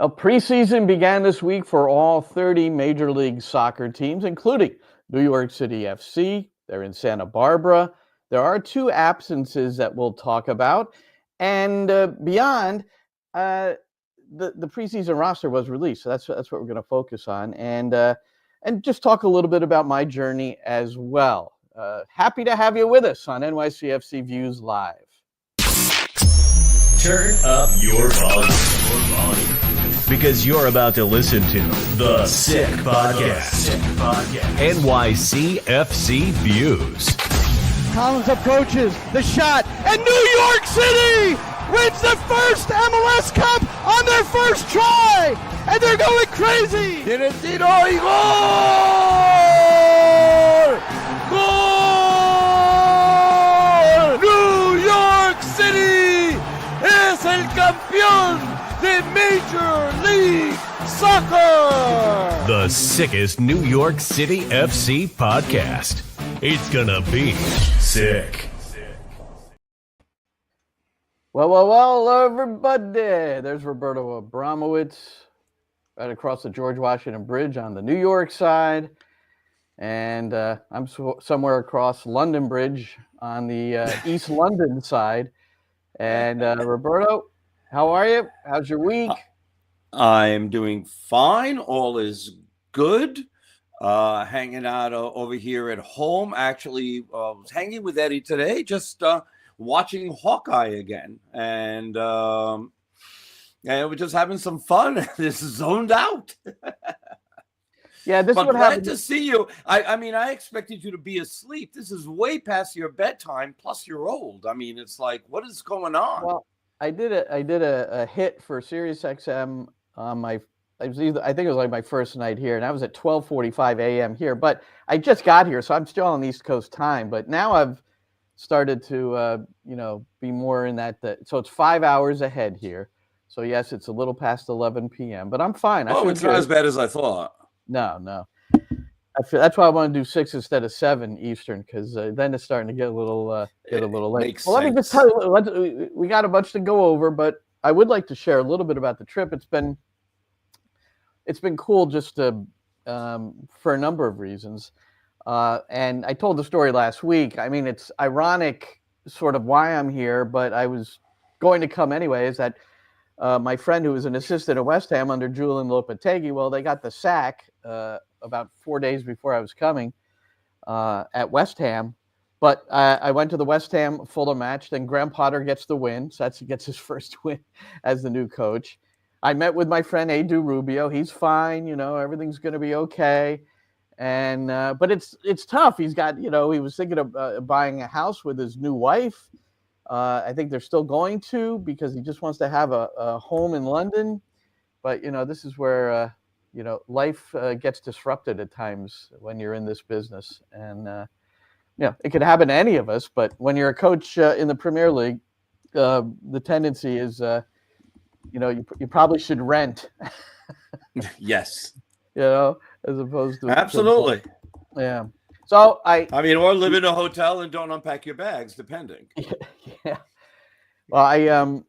Well, preseason began this week for all 30 Major League Soccer teams, including New York City FC. They're in Santa Barbara. There are two absences that we'll talk about. And beyond, the preseason roster was released. So that's what we're going to focus on. And just talk a little bit about my journey as well. Happy to have you with us on NYCFC Views Live. Turn up your volume. Because you're about to listen to The Sick Podcast. NYCFC Views. Collins approaches the shot, and New York City wins the first MLS Cup on their first try, and they're going crazy. Tiene tiro y gol! ¡Gol! New York City es el campeón de Major League Soccer! The sickest New York City FC podcast. It's gonna be sick. Well, everybody. There's Roberto Abramowitz right across the George Washington Bridge on the New York side. And I'm somewhere across London Bridge on the East London side. And Roberto, how are you? How's your week? I'm doing fine. All is good. Hanging out over here at home. Actually, was hanging with Eddie today, just watching Hawkeye again. And we're just having some fun. This is zoned out. Yeah, this is what glad happened. to see you. I mean, I expected you to be asleep. This is way past your bedtime, plus you're old. I mean, it's like, what is going on? Well, I did a hit for SiriusXM on I think it was like my first night here, and I was at 12:45 a.m. here. But I just got here, so I'm still on East Coast time. But now I've started to be more in that. So it's 5 hours ahead here. So yes, it's a little past 11 p.m. But I'm fine. It's not as bad as I thought. No. That's why I want to do 6 instead of 7 Eastern, because then it's starting to get a little late. Well, let me just tell you, we got a bunch to go over, but I would like to share a little bit about the trip. It's been cool just to, for a number of reasons. And I told the story last week. I mean, it's ironic sort of why I'm here, but I was going to come anyway. Is that my friend who was an assistant at West Ham under Julian Lopetegui, well, they got the sack about 4 days before I was coming at West Ham. But I went to the West Ham Fulham match. Then Graham Potter gets the win. So he gets his first win as the new coach. I met with my friend Edu Rubio. He's fine. Everything's going to be okay. And but it's tough. He's got, he was thinking of buying a house with his new wife. I think they're still going to, because he just wants to have a home in London. But, this is where, life gets disrupted at times when you're in this business. And, it could happen to any of us. But when you're a coach in the Premier League, the tendency is, you probably should rent. Yes. As opposed to. Absolutely. Yeah. So or live in a hotel and don't unpack your bags, depending. Yeah. Well,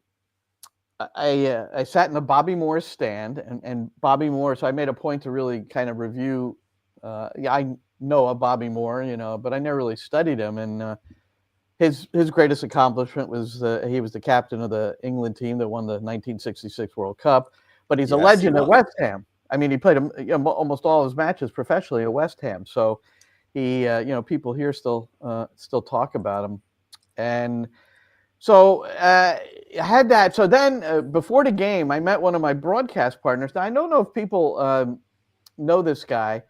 I sat in the Bobby Moore stand, and Bobby Moore. So I made a point to really kind of review. I know of Bobby Moore, but I never really studied him. And his greatest accomplishment was he was the captain of the England team that won the 1966 World Cup. But he's a legend at West Ham. I mean, he played almost all his matches professionally at West Ham. So he, people here still talk about him. And so I had that. So then before the game, I met one of my broadcast partners. Now, I don't know if people know this guy.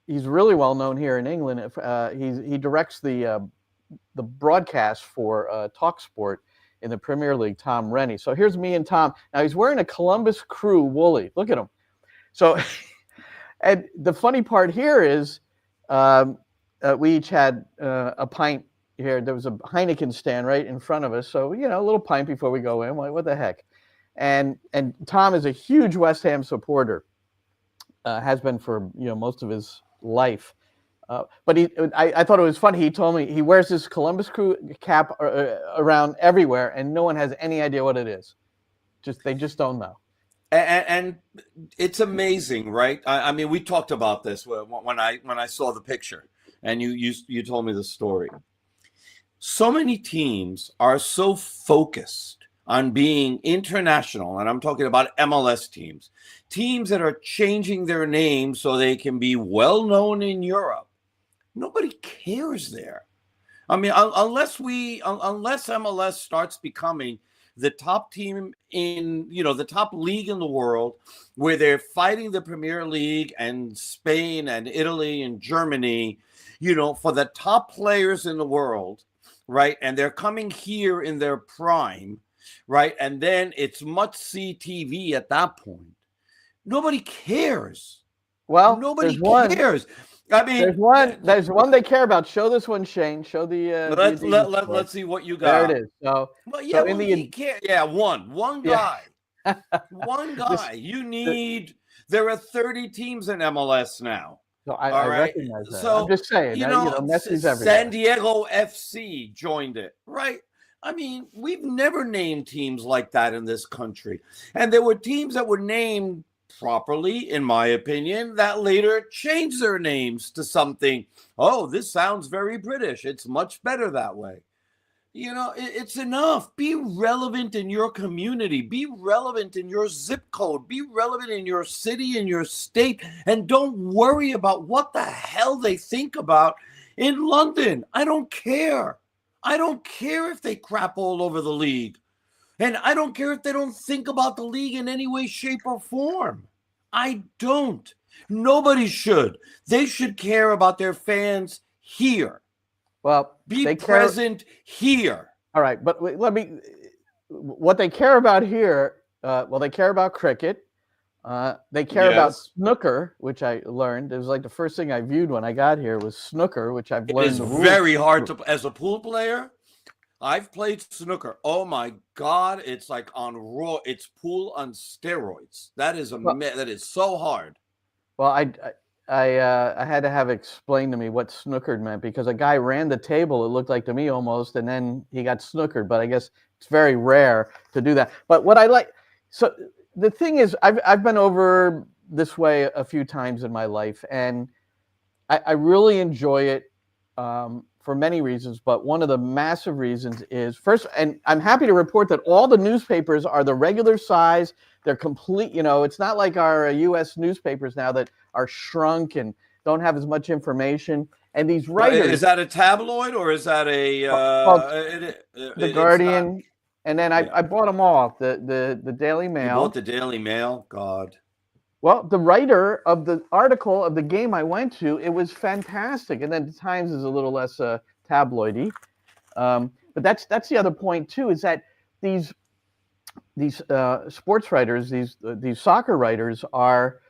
He's really well known here in England. He directs the broadcast for TalkSport in the Premier League, Tom Rennie. So here's me and Tom. Now he's wearing a Columbus Crew woolly. Look at him. So, and the funny part here is we each had a pint here. There was a Heineken stand right in front of us. So, a little pint before we go in. What the heck? And Tom is a huge West Ham supporter, has been for, most of his life. But I thought it was funny. He told me he wears this Columbus Crew cap around everywhere, and no one has any idea what it is. They just don't know. And it's amazing, right? I mean, we talked about this when I saw the picture, and you told me the story. So many teams are so focused on being international, and I'm talking about MLS teams that are changing their name so they can be well known in Europe. Nobody cares there. I mean, unless MLS starts becoming the top team in, the top league in the world, where they're fighting the Premier League and Spain and Italy and Germany, for the top players in the world, right? And they're coming here in their prime, right? And then it's must-see TV at that point. Nobody cares. Well, Nobody cares. I mean, there's one they care about. Show this one, Shane. Show the. Let's see what you got. There it is. So, well, yeah, so in the one guy, yeah. one guy. There are 30 teams in MLS now. So I recognize that. So I'm just saying, Messi's everywhere. San Diego FC joined it, right? I mean, we've never named teams like that in this country, and there were teams that were named properly, in my opinion, that later changed their names to something. Oh, this sounds very British. It's much better that way. It's enough. Be relevant in your community. Be relevant in your zip code. Be relevant in your city, in your state. And don't worry about what the hell they think about in London. I don't care. I don't care if they crap all over the league. And I don't care if they don't think about the league in any way, shape, or form. I don't. Nobody should. They should care about their fans here. Well, be present here. All right, but what they care about here, they care about cricket. They care about snooker, which I learned. It was like the first thing I viewed when I got here was snooker, which I've learned. It is very hard to, as a pool player, I've played snooker. Oh my God, it's like it's pool on steroids. That is that is so hard. Well, I had to have explained to me what snookered meant, because a guy ran the table, it looked like to me almost, and then he got snookered. But I guess it's very rare to do that. But what I like, so the thing is, I've been over this way a few times in my life, and I really enjoy it. For many reasons, but one of the massive reasons is, first, and I'm happy to report that all the newspapers are the regular size. They're complete, it's not like our U.S. newspapers now that are shrunk and don't have as much information. And these writers... Is that a tabloid, or is that the Guardian? And then I bought them all. The Daily Mail. You bought the Daily Mail? God. Well, the writer of the article of the game I went to, it was fantastic. And then the Times is a little less tabloidy. But that's the other point too, is that these sports writers, these soccer writers are,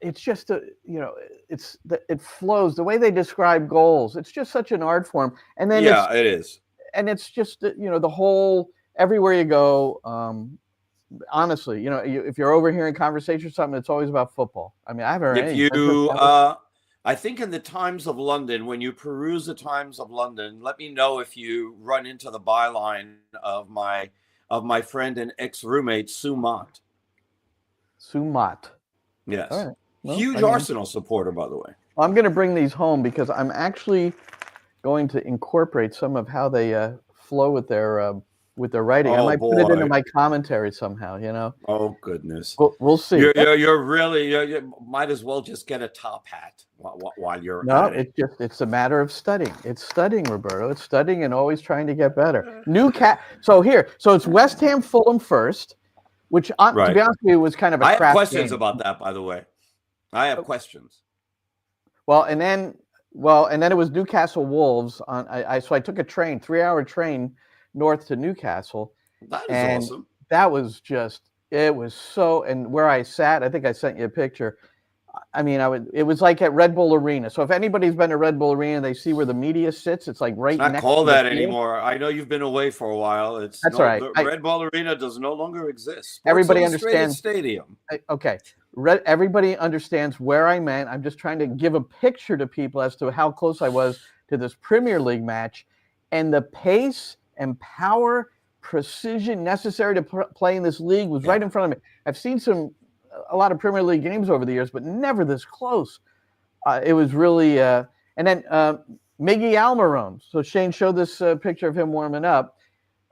it's just it flows the way they describe goals. It's just such an art form. And then it is. And it's just the whole, everywhere you go. Honestly, if you're overhearing conversation or something, it's always about football. I mean, I haven't heard I think in the Times of London, when you peruse the Times of London, let me know if you run into the byline of my friend and ex-roommate, Sue Mott. Sue Mott. Yes. All right. Well, huge Arsenal supporter, by the way. I'm going to bring these home, because I'm actually going to incorporate some of how they flow with their writing. I might put it into my commentary somehow, Oh, goodness. We'll see. You're really, you might as well just get a top hat while you're at it. It's a matter of studying. It's studying, Roberto. It's studying and always trying to get better. So it's West Ham Fulham first, which, to be honest with you, was kind of a crap I have questions game. about that, by the way. I have questions. And then it was Newcastle Wolves. So I took a 3-hour train north to Newcastle. That is awesome. That was it was so, and where I sat, I think I sent you a picture. I mean, it was like at Red Bull Arena. So if anybody's been to Red Bull Arena, they see where the media sits. It's like right next to the It's not called that field anymore. I know you've been away for a while. That's all right. Red Bull Arena does no longer exist. Everybody understands. Stadium. Okay. Everybody understands where I meant. I'm just trying to give a picture to people as to how close I was to this Premier League match, and the pace and power, precision necessary to play in this league was right in front of me. I've seen a lot of Premier League games over the years, but never this close. It was really, and then Miggy Almiron. So Shane showed this picture of him warming up.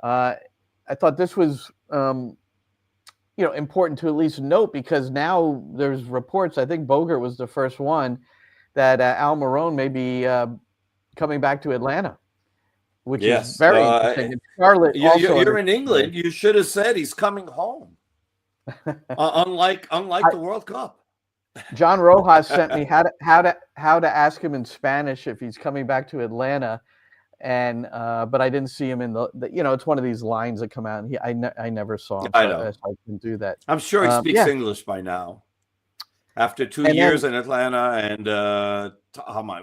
I thought this was, important to at least note, because now there's reports, I think Bogert was the first one, that Almiron may be coming back to Atlanta, which is very interesting. And Charlotte you're in England. You should have said he's coming home. unlike the World Cup. John Rojas sent me how to ask him in Spanish if he's coming back to Atlanta, and but I didn't see him in the it's one of these lines that come out, and I never saw him. I know. So I can do that. I'm sure he speaks English by now. After 2 years in Atlanta, and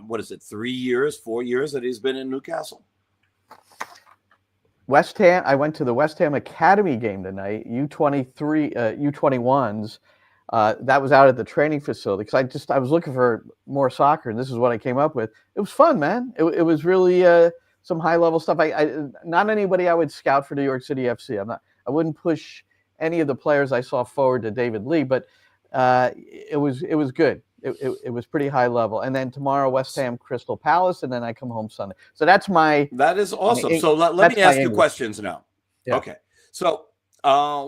what is it, 3 years, 4 years that he's been in Newcastle? West Ham. I went to the West Ham Academy game tonight. U23, U21s. That was out at the training facility, because I was looking for more soccer, and this is what I came up with. It was fun, man. It was really some high level stuff. I not anybody I would scout for New York City FC. I wouldn't push any of the players I saw forward to David Lee, but it was good. It was pretty high level. And then tomorrow, West Ham Crystal Palace, and then I come home Sunday. So that is awesome. So let me ask you questions now. Yeah. Okay. So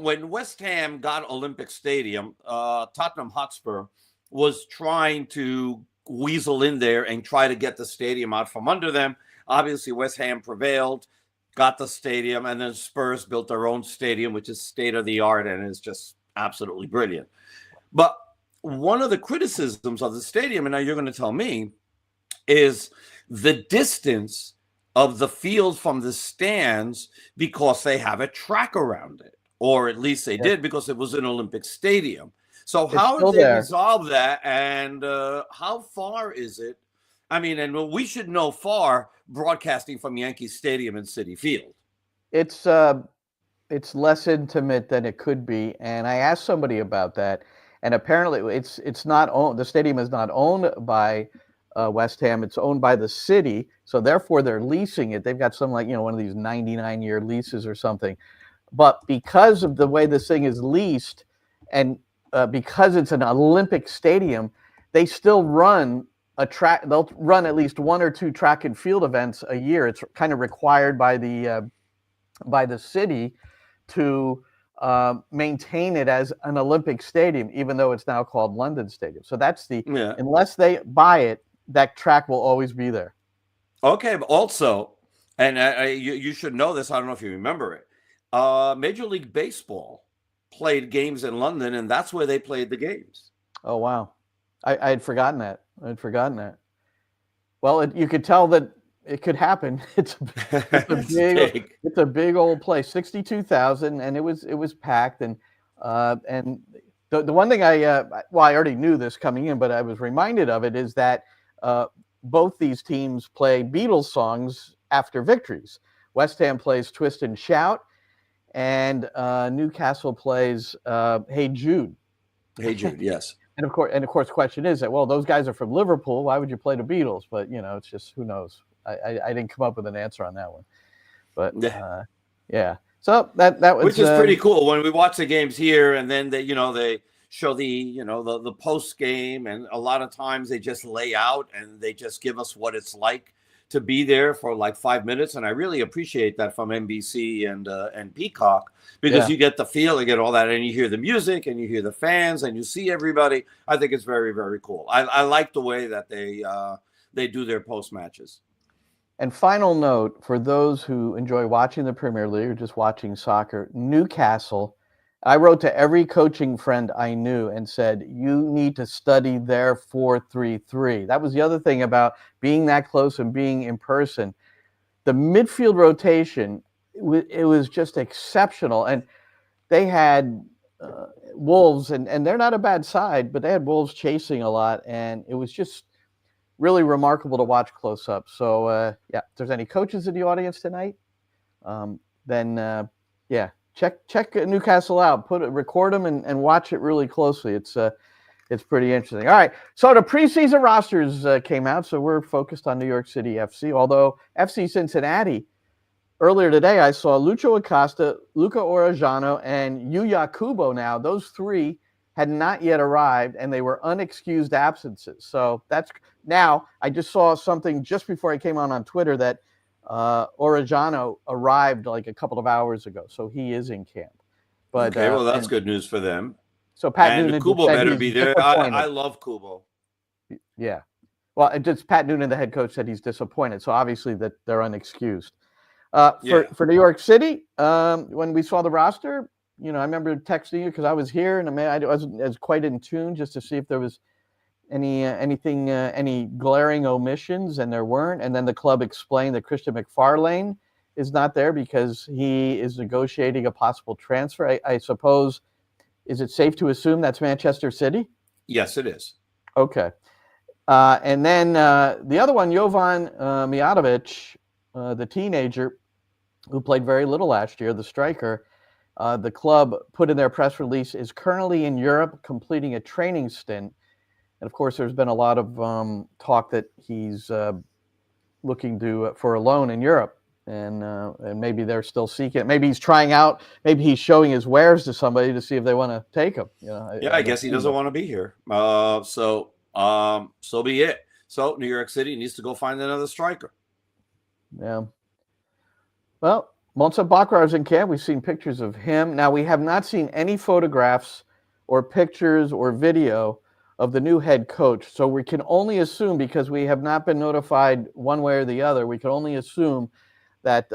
when West Ham got Olympic Stadium, Tottenham Hotspur was trying to weasel in there and try to get the stadium out from under them. Obviously, West Ham prevailed, got the stadium, and then Spurs built their own stadium, which is state of the art and is just absolutely brilliant. But one of the criticisms of the stadium, and now you're going to tell me, is the distance of the field from the stands, because they have a track around it, or at least they did, because it was an Olympic stadium. So how did they resolve that, and how far is it? I mean, and we should know far broadcasting from Yankee Stadium and Citi Field. It's less intimate than it could be, and I asked somebody about that. And apparently, it's not owned. The stadium is not owned by West Ham. It's owned by the city. So therefore, they're leasing it. They've got some one of these 99-year leases or something. But because of the way this thing is leased, and because it's an Olympic stadium, they still run a track. They'll run at least 1 or 2 track and field events a year. It's kind of required by the city to maintain it as an Olympic stadium, even though it's now called London Stadium. So that's unless they buy it, that track will always be there. Okay, but also, and you should know this, I don't know if you remember it, Major League Baseball played games in London, and that's where they played the games. Oh, wow. I had forgotten that. Well, you could tell that it could happen. It's a big old place, 62,000, and it was packed. And the one thing I already knew this coming in, but I was reminded of it, is that both these teams play Beatles songs after victories. West Ham plays "Twist and Shout," and Newcastle plays "Hey Jude." Hey Jude, yes. And of course, the question is that, well, those guys are from Liverpool. Why would you play the Beatles? But it's just, who knows. I didn't come up with an answer on that one, but yeah. So that was, which is pretty cool when we watch the games here, and then they show the post game, and a lot of times they just lay out and they just give us what it's like to be there for like 5 minutes, and I really appreciate that from NBC and Peacock, because you get the feeling and all that, and you hear the music and you hear the fans and you see everybody. I think it's very, very cool. I like the way that they do their post matches. And final note, for those who enjoy watching the Premier League or just watching soccer, Newcastle, I wrote to every coaching friend I knew and said, you need to study their 4-3-3. That was the other thing about being that close and being in person. The midfield rotation, it was just exceptional. And they had Wolves, and they're not a bad side, but they had Wolves chasing a lot, and it was just really remarkable to watch close up. So, if there's any coaches in the audience tonight, then check Newcastle out. Record them and watch it really closely. It's pretty interesting. All right, so the preseason rosters came out, so we're focused on New York City FC. Although FC Cincinnati earlier today, I saw Lucho Acosta, Luca Orajano, and Yuya Kubo. Now, those three had not yet arrived, and they were unexcused absences. So now I just saw something just before I came on Twitter that Orajano arrived like a couple of hours ago, so he is in camp. But okay, well, that's good news for them. So Pat and Noonan Kubo said better he's be there. I love Kubo. Yeah. Well, it just Pat Noonan, the head coach, said he's disappointed. So obviously that they're unexcused. For New York City, when we saw the roster, I remember texting you because I was here and I was quite in tune just to see if there was any glaring omissions, and there weren't. And then the club explained that Christian McFarlane is not there because he is negotiating a possible transfer. I suppose, is it safe to assume that's Manchester City? Yes, it is. Okay. And then the other one, Jovan Mijatovic, the teenager who played very little last year, the striker, the club put in their press release, is currently in Europe completing a training stint. And of course, there's been a lot of talk that he's looking for a loan in Europe. And maybe they're still seeking it. Maybe he's trying out. Maybe he's showing his wares to somebody to see if they want to take him. I guess he doesn't want to be here. So be it. So New York City needs to go find another striker. Yeah. Well, Monsef Bakrar is in camp. We've seen pictures of him. Now, we have not seen any photographs or pictures or video of the new head coach. So we can only assume, because we have not been notified one way or the other, we can only assume that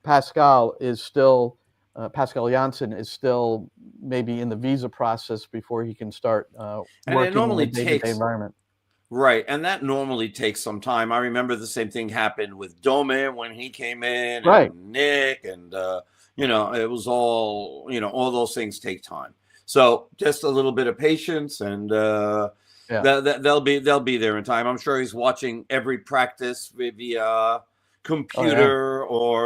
Pascal Janssen is still maybe in the visa process before he can start working in the day-to-day environment. Right, and that normally takes some time. I remember the same thing happened with Dome when he came in, right? And Nick, and it was all all those things take time. So just a little bit of patience, and they'll be there in time. I'm sure he's watching every practice via computer,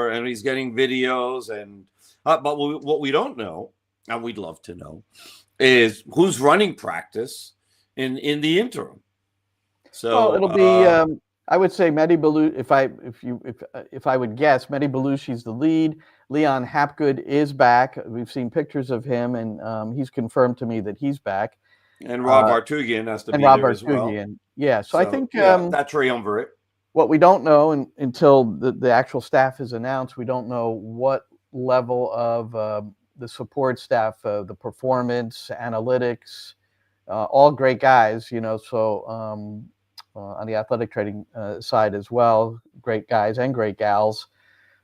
and he's getting videos, and but what we don't know, and we'd love to know, is who's running practice in the interim. So it'll be I would say Mehdi Beloushi. If I would guess, Mehdi Belushi's the lead. Leon Hapgood is back. We've seen pictures of him, and he's confirmed to me that he's back. And Rob Artugian has to be there as well. Yeah, so I think that triumvirate. What we don't know until the actual staff is announced, we don't know what level of the support staff, the performance, analytics, all great guys, so on the athletic training side as well, great guys and great gals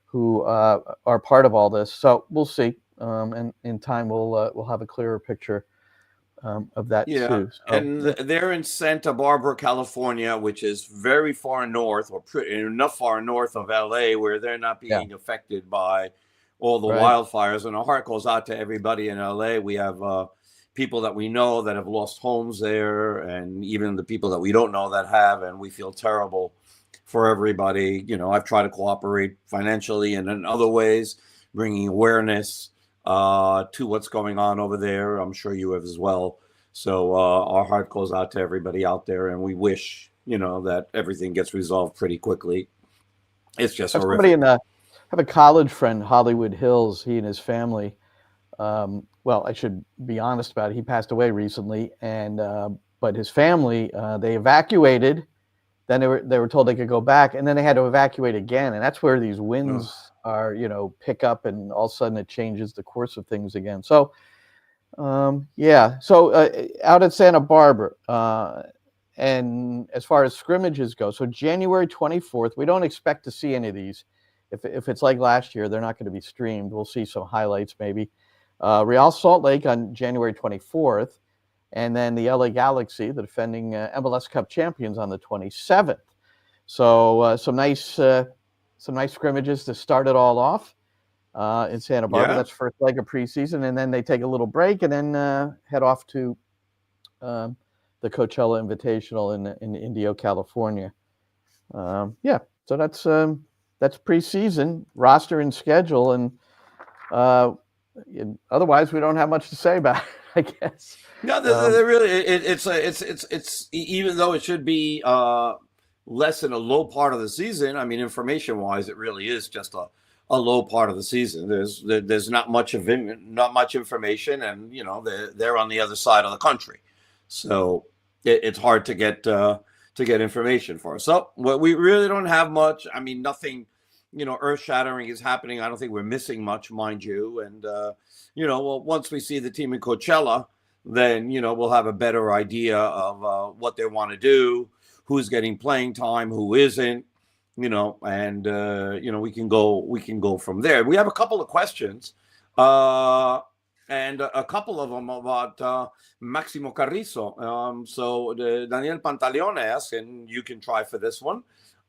who are part of all this. So we'll see, and in time we'll have a clearer picture of that too. So, and they're in Santa Barbara, California, which is very far north, or enough far north of LA, where they're not being affected by all the wildfires. And our heart goes out to everybody in LA. We have people that we know that have lost homes there, and even the people that we don't know that have, and we feel terrible for everybody. I've tried to cooperate financially and in other ways, bringing awareness to what's going on over there. I'm sure you have as well. So our heart goes out to everybody out there, and we wish, that everything gets resolved pretty quickly. It's just horrific. I have a college friend, Hollywood Hills. He and his family, well, I should be honest about it. He passed away recently, and but his family, they evacuated. Then they were told they could go back, and then they had to evacuate again. And that's where these winds are, pick up, and all of a sudden it changes the course of things again. So, So out at Santa Barbara, and as far as scrimmages go, so January 24th, we don't expect to see any of these. If it's like last year, they're not going to be streamed. We'll see some highlights maybe. Real Salt Lake on January 24th, and then the LA Galaxy, the defending MLS Cup champions, on the 27th. So some nice scrimmages to start it all off in Santa Barbara. That's first leg of preseason, and then they take a little break and then head off to the Coachella Invitational in Indio, California. So that's preseason roster and schedule, and otherwise we don't have much to say about it, I guess. No, they're really it's even though it should be less than a low part of the season. I mean, information wise, it really is just a low part of the season. There's not much information, and they're on the other side of the country, so it's hard to get information for us. So we really don't have much. I mean, nothing earth shattering is happening. I don't think we're missing much, mind you. And well, once we see the team in Coachella, then we'll have a better idea of what they want to do, who's getting playing time, who isn't. And we can go from there. We have a couple of questions, and a couple of them about Máximo Carrizo. So Daniel Pantaleon asks, and you can try for this one,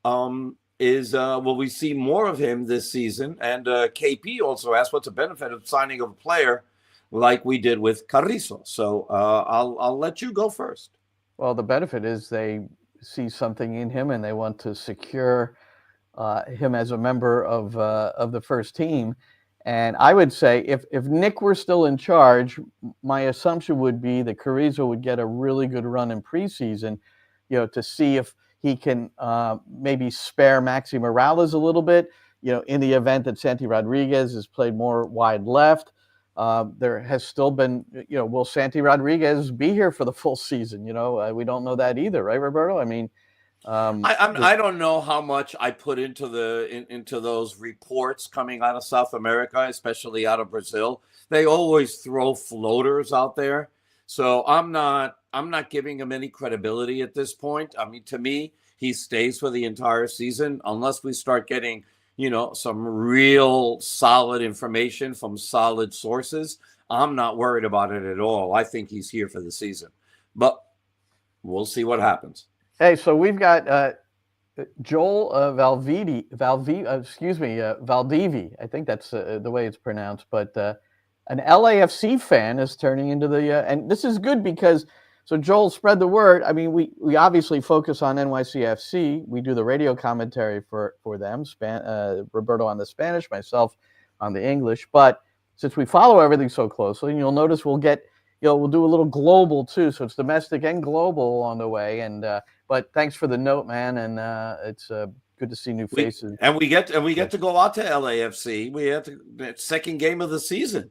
will we see more of him this season? And KP also asked, what's the benefit of signing of a player like we did with Carrizo? So I'll let you go first. Well, the benefit is they see something in him and they want to secure him as a member of the first team. And I would say if Nick were still in charge, my assumption would be that Carrizo would get a really good run in preseason, to see if he can maybe spare Maxi Morales a little bit, in the event that Santi Rodriguez has played more wide left. There has still been, will Santi Rodriguez be here for the full season? We don't know that either, right, Roberto? I mean, I don't know how much I put into those reports coming out of South America, especially out of Brazil. They always throw floaters out there, so I'm not giving him any credibility at this point. I mean, to me, he stays for the entire season unless we start getting some real solid information from solid sources. I'm not worried about it at all. I think he's here for the season, but we'll see what happens. Hey, so we've got Joel Valdivi. I think that's the way it's pronounced. But an LAFC fan is turning into and this is good because, so Joel, spread the word. I mean, we obviously focus on NYCFC. We do the radio commentary for them, Roberto on the Spanish, myself on the English. But since we follow everything so closely, and you'll notice we'll do a little global too. So it's domestic and global on the way. And but thanks for the note, man. And it's good to see new faces. We get to go out to LAFC. We have the second game of the season.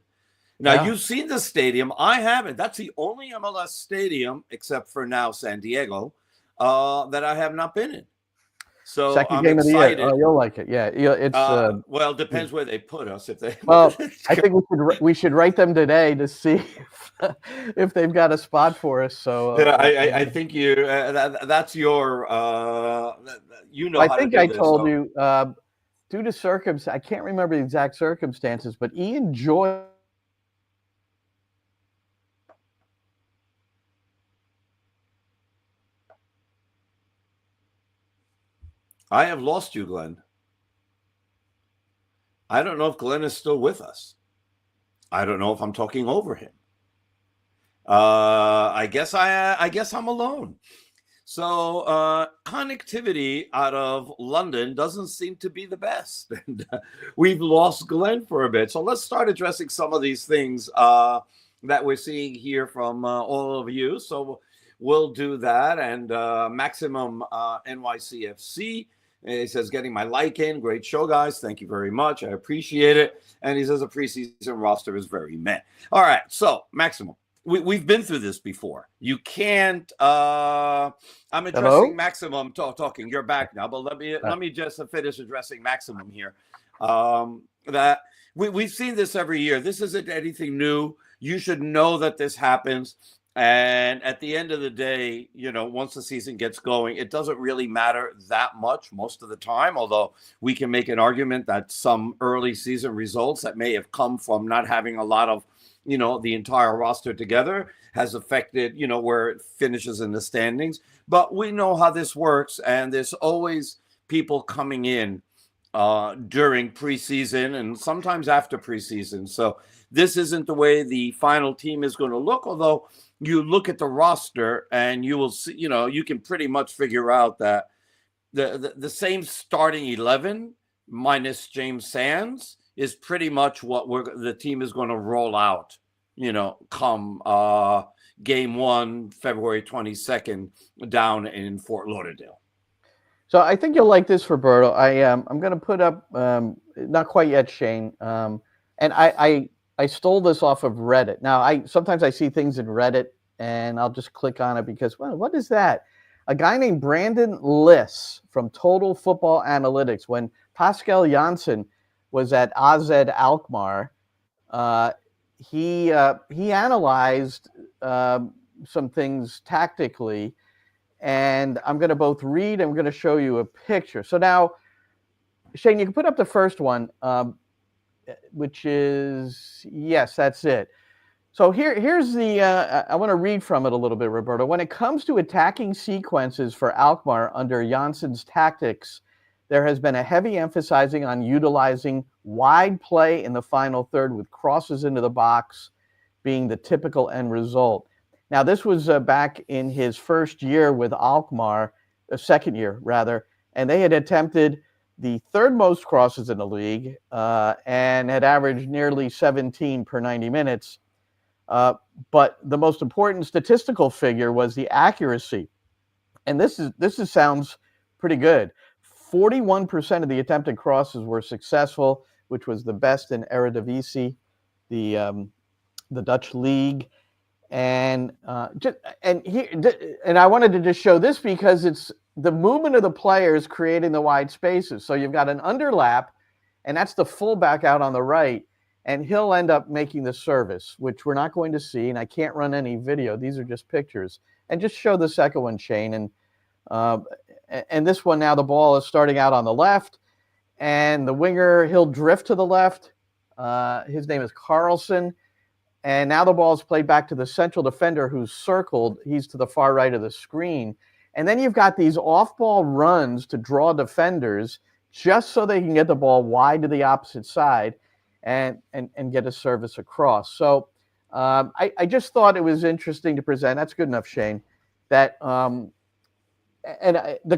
Now, You've seen the stadium. I haven't. That's the only MLS stadium, except for now San Diego, that I have not been in. So second game excited. Of the year. Oh, you'll like it. Yeah, it's well, it depends where they put us. If they I think we should write them today to see if they've got a spot for us. So I think you that's your I think I told you due to circumstances, I can't remember the exact circumstances, but Ian Joy. I have lost you, Glenn. I don't know if Glenn is still with us. I don't know if I'm talking over him. I guess I'm alone. So connectivity out of London doesn't seem to be the best. And we've lost Glenn for a bit. So let's start addressing some of these things that we're seeing here from all of you. So we'll do that. And Maximum NYCFC. He says, getting my like in. Great show, guys. Thank you very much. I appreciate it. And he says, a preseason roster is very meh. All right. So, Maximum, we've been through this before. You can't. I'm addressing Hello? Maximum talking. You're back now. But let me just finish addressing Maximum here. That we've seen this every year. This isn't anything new. You should know that this happens. And at the end of the day, once the season gets going, it doesn't really matter that much most of the time, although we can make an argument that some early season results that may have come from not having a lot of, the entire roster together has affected, where it finishes in the standings. But we know how this works, and there's always people coming in during preseason and sometimes after preseason. So this isn't the way the final team is going to look, although you look at the roster and you will see, you can pretty much figure out that the same starting 11 minus James Sands is pretty much what the team is going to roll out, come game 1, February 22nd, down in Fort Lauderdale. So I think you'll like this, Roberto. I'm going to put up not quite yet, Shane. And I stole this off of Reddit. Now sometimes I see things in Reddit and I'll just click on it because, well, what is that? A guy named Brandon Liss from Total Football Analytics. When Pascal Janssen was at AZ Alkmaar, he analyzed some things tactically, and I'm going to both read and I'm going to show you a picture. So now, Shane, you can put up the first one, which is, yes, that's it. So here's the, I want to read from it a little bit, Roberto. When it comes to attacking sequences for Alkmaar under Janssen's tactics, there has been a heavy emphasizing on utilizing wide play in the final third with crosses into the box being the typical end result. Now, this was back in his first year with Alkmaar, second year rather, and they had attempted the third most crosses in the league and had averaged nearly 17 per 90 minutes. But the most important statistical figure was the accuracy. And this sounds pretty good. 41% of the attempted crosses were successful, which was the best in Eredivisie, the Dutch league. And I wanted to just show this because it's the movement of the players creating the wide spaces. So you've got an underlap, and that's the fullback out on the right, and he'll end up making the service, which we're not going to see, and I can't run any video. These are just pictures. And just show the second one, Shane. And this one now, the ball is starting out on the left, and the winger, he'll drift to the left. His name is Carlson. And now the ball is played back to the central defender who's circled. He's to the far right of the screen. And then you've got these off-ball runs to draw defenders just so they can get the ball wide to the opposite side and get a service across. So I just thought it was interesting to present. That's good enough, Shane. The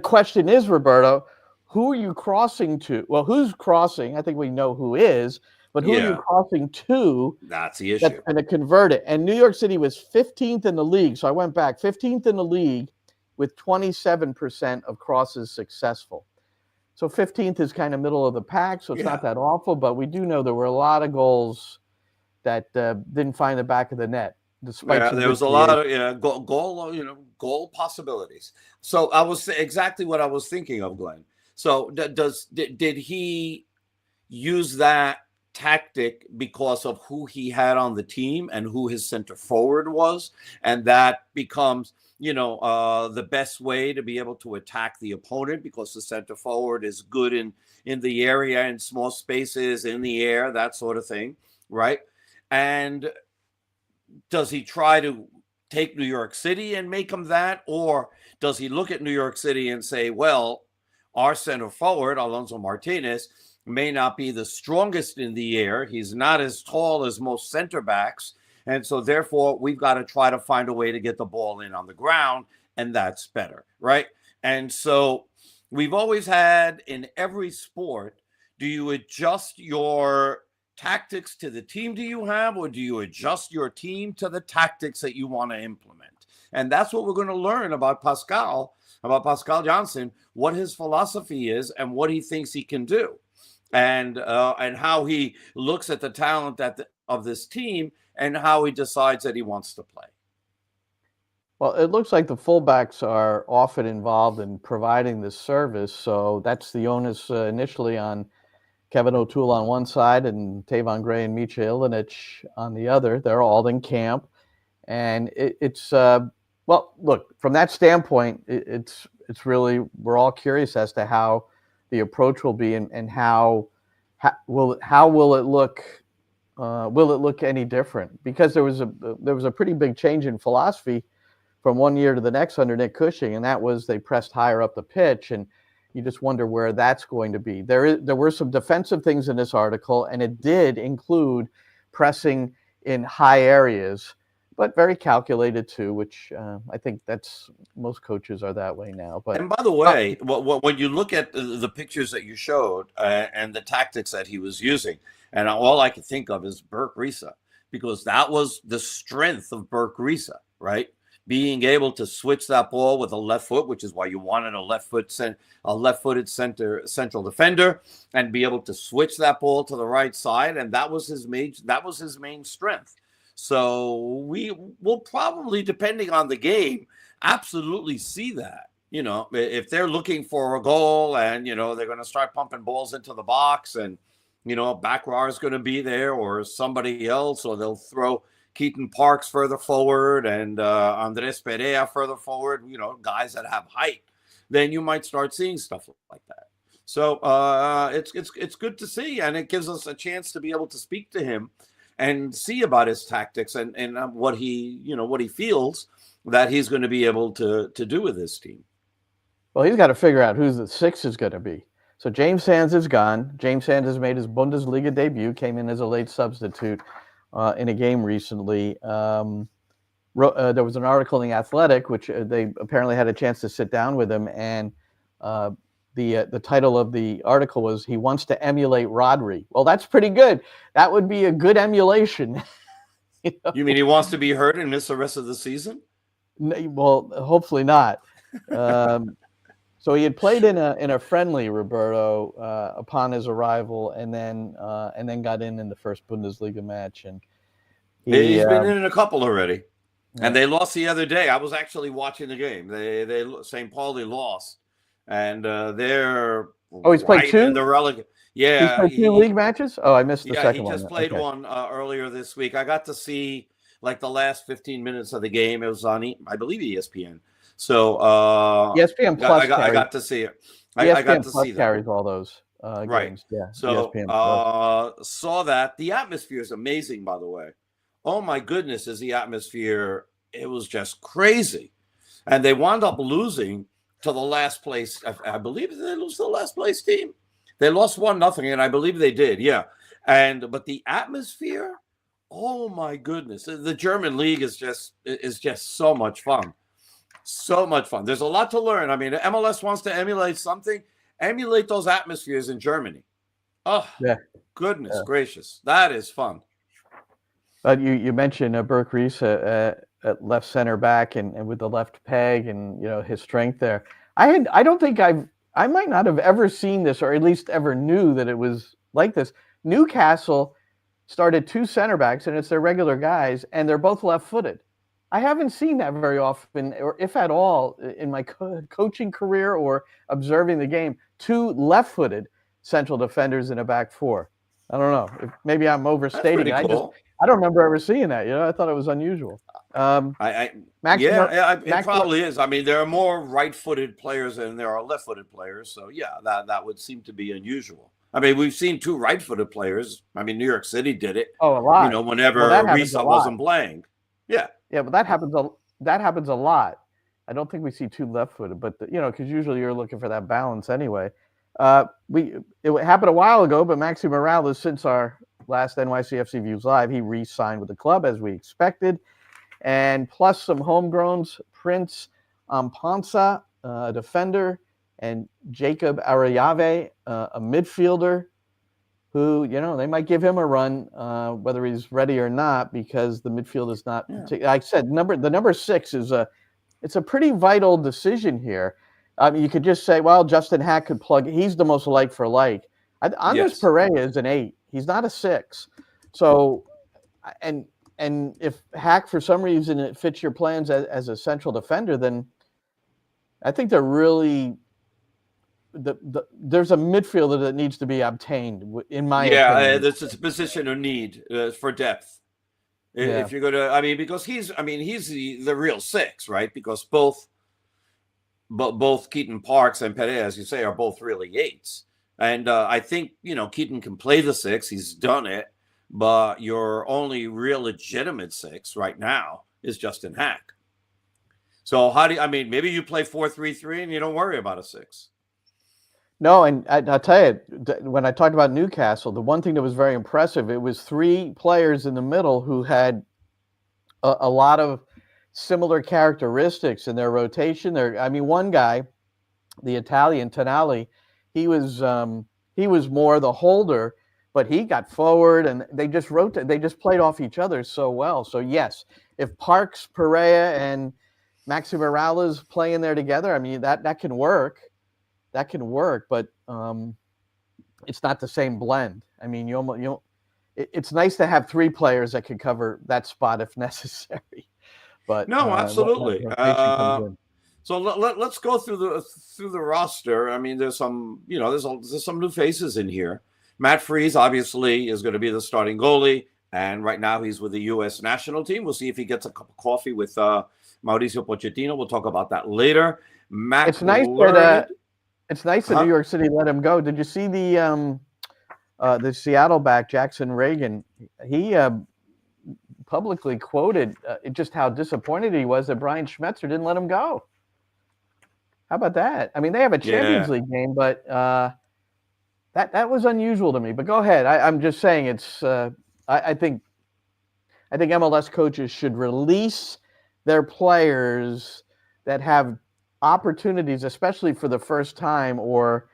question is, Roberto, who are you crossing to? Well, who's crossing? I think we know who is. But who are you crossing to? That's the issue. That's going to convert it. And New York City was 15th in the league. So I went back, 15th in the league with 27% of crosses successful. So 15th is kind of middle of the pack. So it's not that awful. But we do know there were a lot of goals that didn't find the back of the net. Despite there was a lot of goal possibilities. So I was exactly what I was thinking of, Glenn. So did he use that tactic because of who he had on the team and who his center forward was, and that becomes the best way to be able to attack the opponent because the center forward is good in the area, in small spaces, in the air, that sort of thing, right? And does he try to take New York City and make him that, or does he look at New York City and say, well, our center forward, Alonso Martinez, may not be the strongest in the air. He's not as tall as most center backs. And so therefore, we've got to try to find a way to get the ball in on the ground. And that's better, right? And so we've always had in every sport, do you adjust your tactics to the team do you have, or do you adjust your team to the tactics that you want to implement? And that's what we're going to learn about Pascal Janssen, what his philosophy is and what he thinks he can do. And how he looks at the talent of this team and how he decides that he wants to play. Well, it looks like the fullbacks are often involved in providing this service, so that's the onus initially on Kevin O'Toole on one side and Tavon Gray and Micha Ilinic on the other. They're all in camp, and it's well, look, from that standpoint, it's really, we're all curious as to how the approach will be and how will it look? Will it look any different? Because there was a pretty big change in philosophy from one year to the next under Nick Cushing, and that was they pressed higher up the pitch, and you just wonder where that's going to be. There were some defensive things in this article, and it did include pressing in high areas, but very calculated too, which I think that's most coaches are that way now. But and by the way, when you look at the pictures that you showed and the tactics that he was using, and all I can think of is Berk Risa, because that was the strength of Berk Risa, right? being able to switch that ball with a left foot, which is why you wanted a left-footed central defender, and be able to switch that ball to the right side, and that was his main strength. So we will probably, depending on the game, absolutely see that. If they're looking for a goal and, they're going to start pumping balls into the box and, Bakrar is going to be there or somebody else, or they'll throw Keaton Parks further forward and Andres Perea further forward, guys that have height, then you might start seeing stuff like that. So it's good to see, and it gives us a chance to be able to speak to him and see about his tactics and what he feels that he's going to be able to do with this team. Well, he's got to figure out who the six is going to be. So James Sands is gone. James Sands has made his Bundesliga debut, came in as a late substitute in a game recently. There was an article in The Athletic, which they apparently had a chance to sit down with him, and the title of the article was, "He wants to emulate Rodri." Well, that's pretty good. That would be a good emulation. You mean he wants to be hurt and miss the rest of the season? Well, hopefully not. So he had played in a friendly, Roberto, upon his arrival, and then got in the first Bundesliga match. And he's been in a couple already, and they lost the other day. I was actually watching the game. They St. Pauli lost, and they're he's played two in the Yeah, he's played two league matches. Oh, I missed the second one. He just played one earlier this week. I got to see like the last 15 minutes of the game. It was on, I believe, ESPN. So ESPN Plus. I got to see it. I got to Plus see carries all those games. Yeah. So saw that. The atmosphere is amazing, by the way. Oh my goodness, is the atmosphere? It was just crazy, and they wound up losing to the last place. I believe they lose to the last place team. They lost 1-0, and I believe they did. Yeah, but the atmosphere. Oh my goodness, the German league is just so much fun. So much fun. There's a lot to learn. I mean, MLS wants to emulate something. Emulate those atmospheres in Germany. Oh, yeah. Goodness gracious. That is fun. You mentioned Burke Reese at left center back and with the left peg and, his strength there. I might not have ever seen this, or at least ever knew that it was like this. Newcastle started two center backs, and it's their regular guys, and they're both left-footed. I haven't seen that very often, or if at all, in my coaching career or observing the game. Two left-footed central defenders in a back four. I don't know. Maybe I'm overstating it. Cool. I don't remember ever seeing that. I thought it was unusual. It probably is. I mean, there are more right-footed players than there are left-footed players. So, yeah, that would seem to be unusual. I mean, we've seen two right-footed players. I mean, New York City did it. Oh, a lot. Whenever Risa wasn't playing. Yeah. Yeah, but that happens a lot. I don't think we see two left-footed, but because usually you're looking for that balance anyway. It happened a while ago, but Maxi Morales, since our last NYCFC Views Live, he re-signed with the club as we expected, and plus some homegrowns: Prince Amponsa, a defender, and Jacob Arayave, a midfielder, who, they might give him a run, whether he's ready or not, because the midfield is not. Like I said, the number 6 it's a pretty vital decision here. You could just say, well, Justin Hack could plug. He's the most like for like. Andres Perea is an 8. He's not a 6. So, and if Hack for some reason it fits your plans as a central defender, then I think they're really. There's a midfielder that needs to be obtained, in my opinion. That's a position of need for depth. If you're going to, because he's the real 6, right? Because both Keaton Parks and Perea, as you say, are both really 8s. And I think, Keaton can play the 6. He's done it. But your only real legitimate 6 right now is Justin Hack. So maybe you play 4-3-3 and you don't worry about a 6. No, and I'll tell you, when I talked about Newcastle, the one thing that was very impressive, it was 3 players in the middle who had a lot of similar characteristics in their rotation. One guy, the Italian Tonali, he was more the holder, but he got forward, and they just played off each other so well. So yes, if Parks, Perea, and Maxi Morales playing there together. I mean, that can work. That can work, but it's not the same blend. I mean, it's nice to have 3 players that can cover that spot if necessary. But No, absolutely. rotation comes in. So let's go through the roster. I mean, there's some, there's some new faces in here. Matt Freese obviously is going to be the starting goalie, and right now he's with the U.S. national team. We'll see if he gets a cup of coffee with Mauricio Pochettino. We'll talk about that later. It's nice that New York City let him go. Did you see the Seattle back Jackson Reagan? He publicly quoted just how disappointed he was that Brian Schmetzer didn't let him go. How about that? I mean, they have a Champions League game, but that was unusual to me. But go ahead. I'm just saying it's. I think MLS coaches should release their players that have opportunities, especially for the first time, or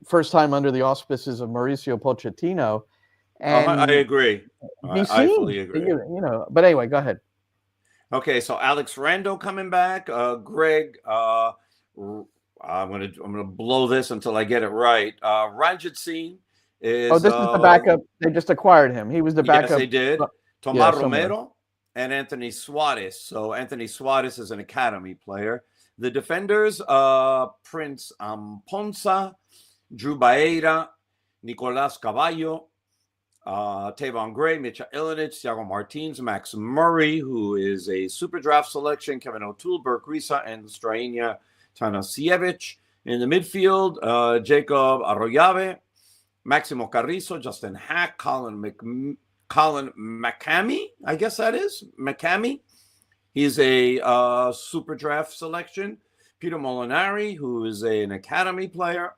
first time under the auspices of Mauricio Pochettino. And I agree. I fully agree. But anyway, go ahead. Okay, so Alex Rando coming back. Greg, I'm gonna blow this until I get it right. Ranjitsingh is. Oh, this is the backup. They just acquired him. He was the backup. Yes, they did. Tomás Romero and Anthony Suarez. So Anthony Suarez is an academy player. The defenders, Prince Ponsa, Drew Baera, Nicolás Caballo, Tavon Gray, Mitja Ilinic, Thiago Martins, Max Murray, who is a super draft selection, Kevin O'Toole, Burke Risa, and Strainia Tanasiewicz. In the midfield, Jacob Arroyave, Máximo Carrizo, Justin Hack, Colin McCamey, I guess that is, McCamey. He's a super draft selection. Peter Molinari, who is an academy player.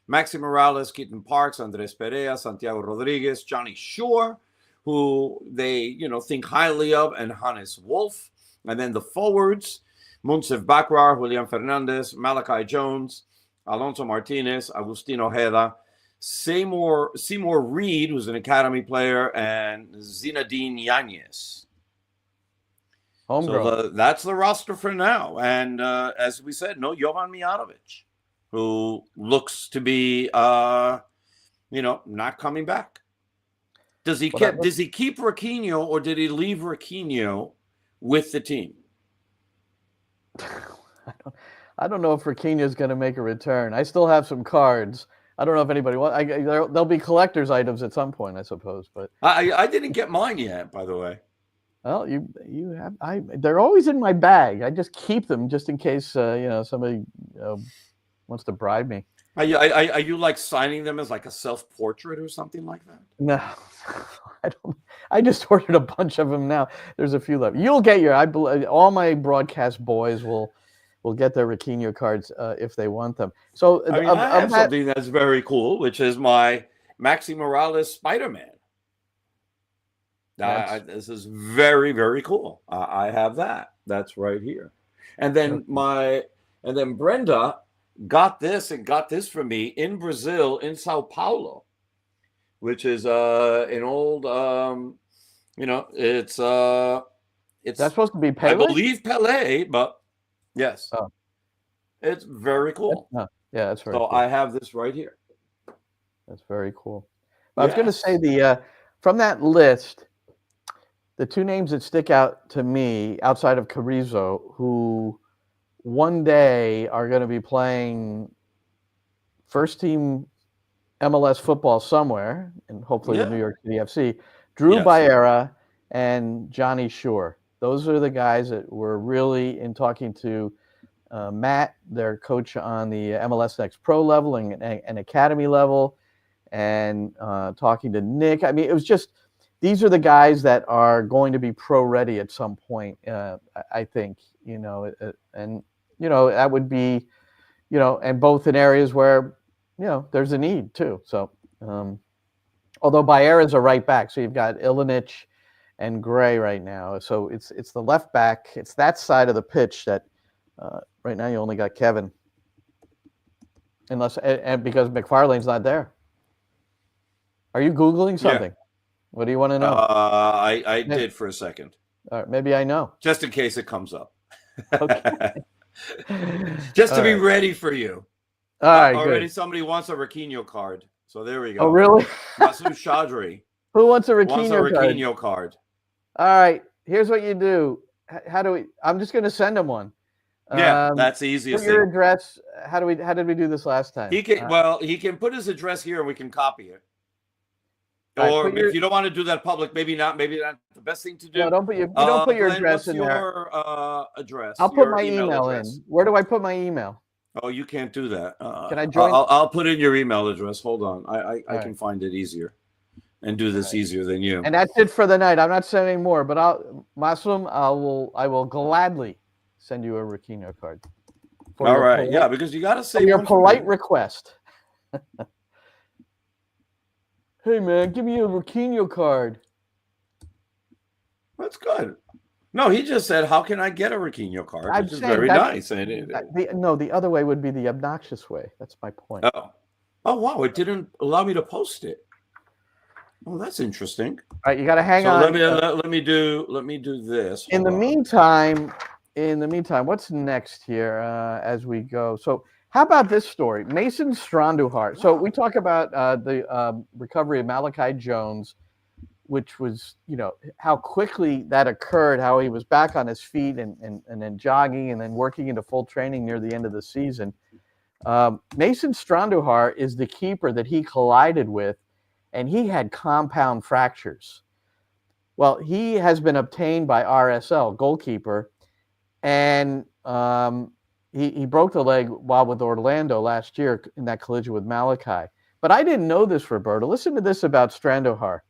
Maxi Morales, Keaton Parks, Andres Perea, Santiago Rodriguez, Johnny Shore, who they think highly of, and Hannes Wolf. And then the forwards, Munsif Bakrar, Julian Fernandez, Malachi Jones, Alonso Martinez, Agustin Ojeda, Seymour Reed, who's an academy player, and Zinedine Yanez. So that's the roster for now. And as we said, no Jovan Mijatovic, who looks to be, not coming back. Does he keep Raquinho, or did he leave Raquinho with the team? I don't know if Raquinho is going to make a return. I still have some cards. I don't know if anybody wants. There'll be collector's items at some point, I suppose. But I didn't get mine yet, by the way. Well, you have. They're always in my bag. I just keep them just in case somebody wants to bribe me. Are you like signing them as like a self-portrait or something like that? No, I don't. I just ordered a bunch of them now. There's a few left. You'll get all my broadcast boys will get their Raquinho cards if they want them. So I have something that's very cool, which is my Maxi Morales Spider-Man. This is very, very cool. I have that. That's right here. And then Brenda got this for me in Brazil, in Sao Paulo, which is an old it's that's supposed to be Pele? I believe Pele, but yes. Oh. It's very cool. That's very cool. I have this right here. That's very cool. I was going to say from that list, the 2 names that stick out to me outside of Carrizo, who one day are going to be playing first team MLS football somewhere, and hopefully the New York City FC, Drew Baera and Johnny Shore. Those are the guys that were really in talking to Matt, their coach on the MLS Next Pro level and academy level, and talking to Nick. I mean, it was just, these are the guys that are going to be pro ready at some point, I think, and, that would be, and both in areas where, there's a need too. So, although Bayer is a right back, so you've got Ilinic and Gray right now. So it's the left back. It's that side of the pitch that right now you only got Kevin, and because McFarlane's not there. Are you Googling something? Yeah. What do you want to know? I did for a second. All right, maybe I know. Just in case it comes up. Okay. Just to All be right. ready for you. All right, Already good. somebody wants a Raquinho card. So there we go. Oh, really? Masoud Chaudhry Who wants a wants a Raquinho card? Raquinho card. All right. Here's what you do. How do we? I'm just going to send him one. Yeah, that's the easiest Put your thing. address. How did we do this last time? He can he can put his address here and we can copy it. Or if you don't want to do that public, maybe not the best thing to do. No, don't put your Glenn, what's address in there. Your address? I'll put your my email in. Where do I put my email? Oh, you can't do that. Can I join? I'll put in your email address. Hold on. I can right. find it easier and do this easier than you. And that's it for the night. I'm not sending more, but Masum, I will gladly send you a Raquinho card. All right. Yeah, because you got to say your polite request. Hey, man, give me a Raquinho card. That's good. No, he just said, how can I get a Raquinho card? Which is very nice. The other way would be the obnoxious way. That's my point. Oh, wow. It didn't allow me to post it. Oh, that's interesting. All right, you got to hang on. Let me do this. In the meantime, what's next here as we go? So how about this story? Mason Stranduhar. So we talk about the recovery of Malachi Jones, which was, how quickly that occurred, how he was back on his feet and then jogging and then working into full training near the end of the season. Mason Stranduhar is the keeper that he collided with, and he had compound fractures. Well, he has been obtained by RSL, goalkeeper, and he broke the leg while with Orlando last year in that collision with Malachi. But I didn't know this, Roberto. Listen to this about Stranduhar.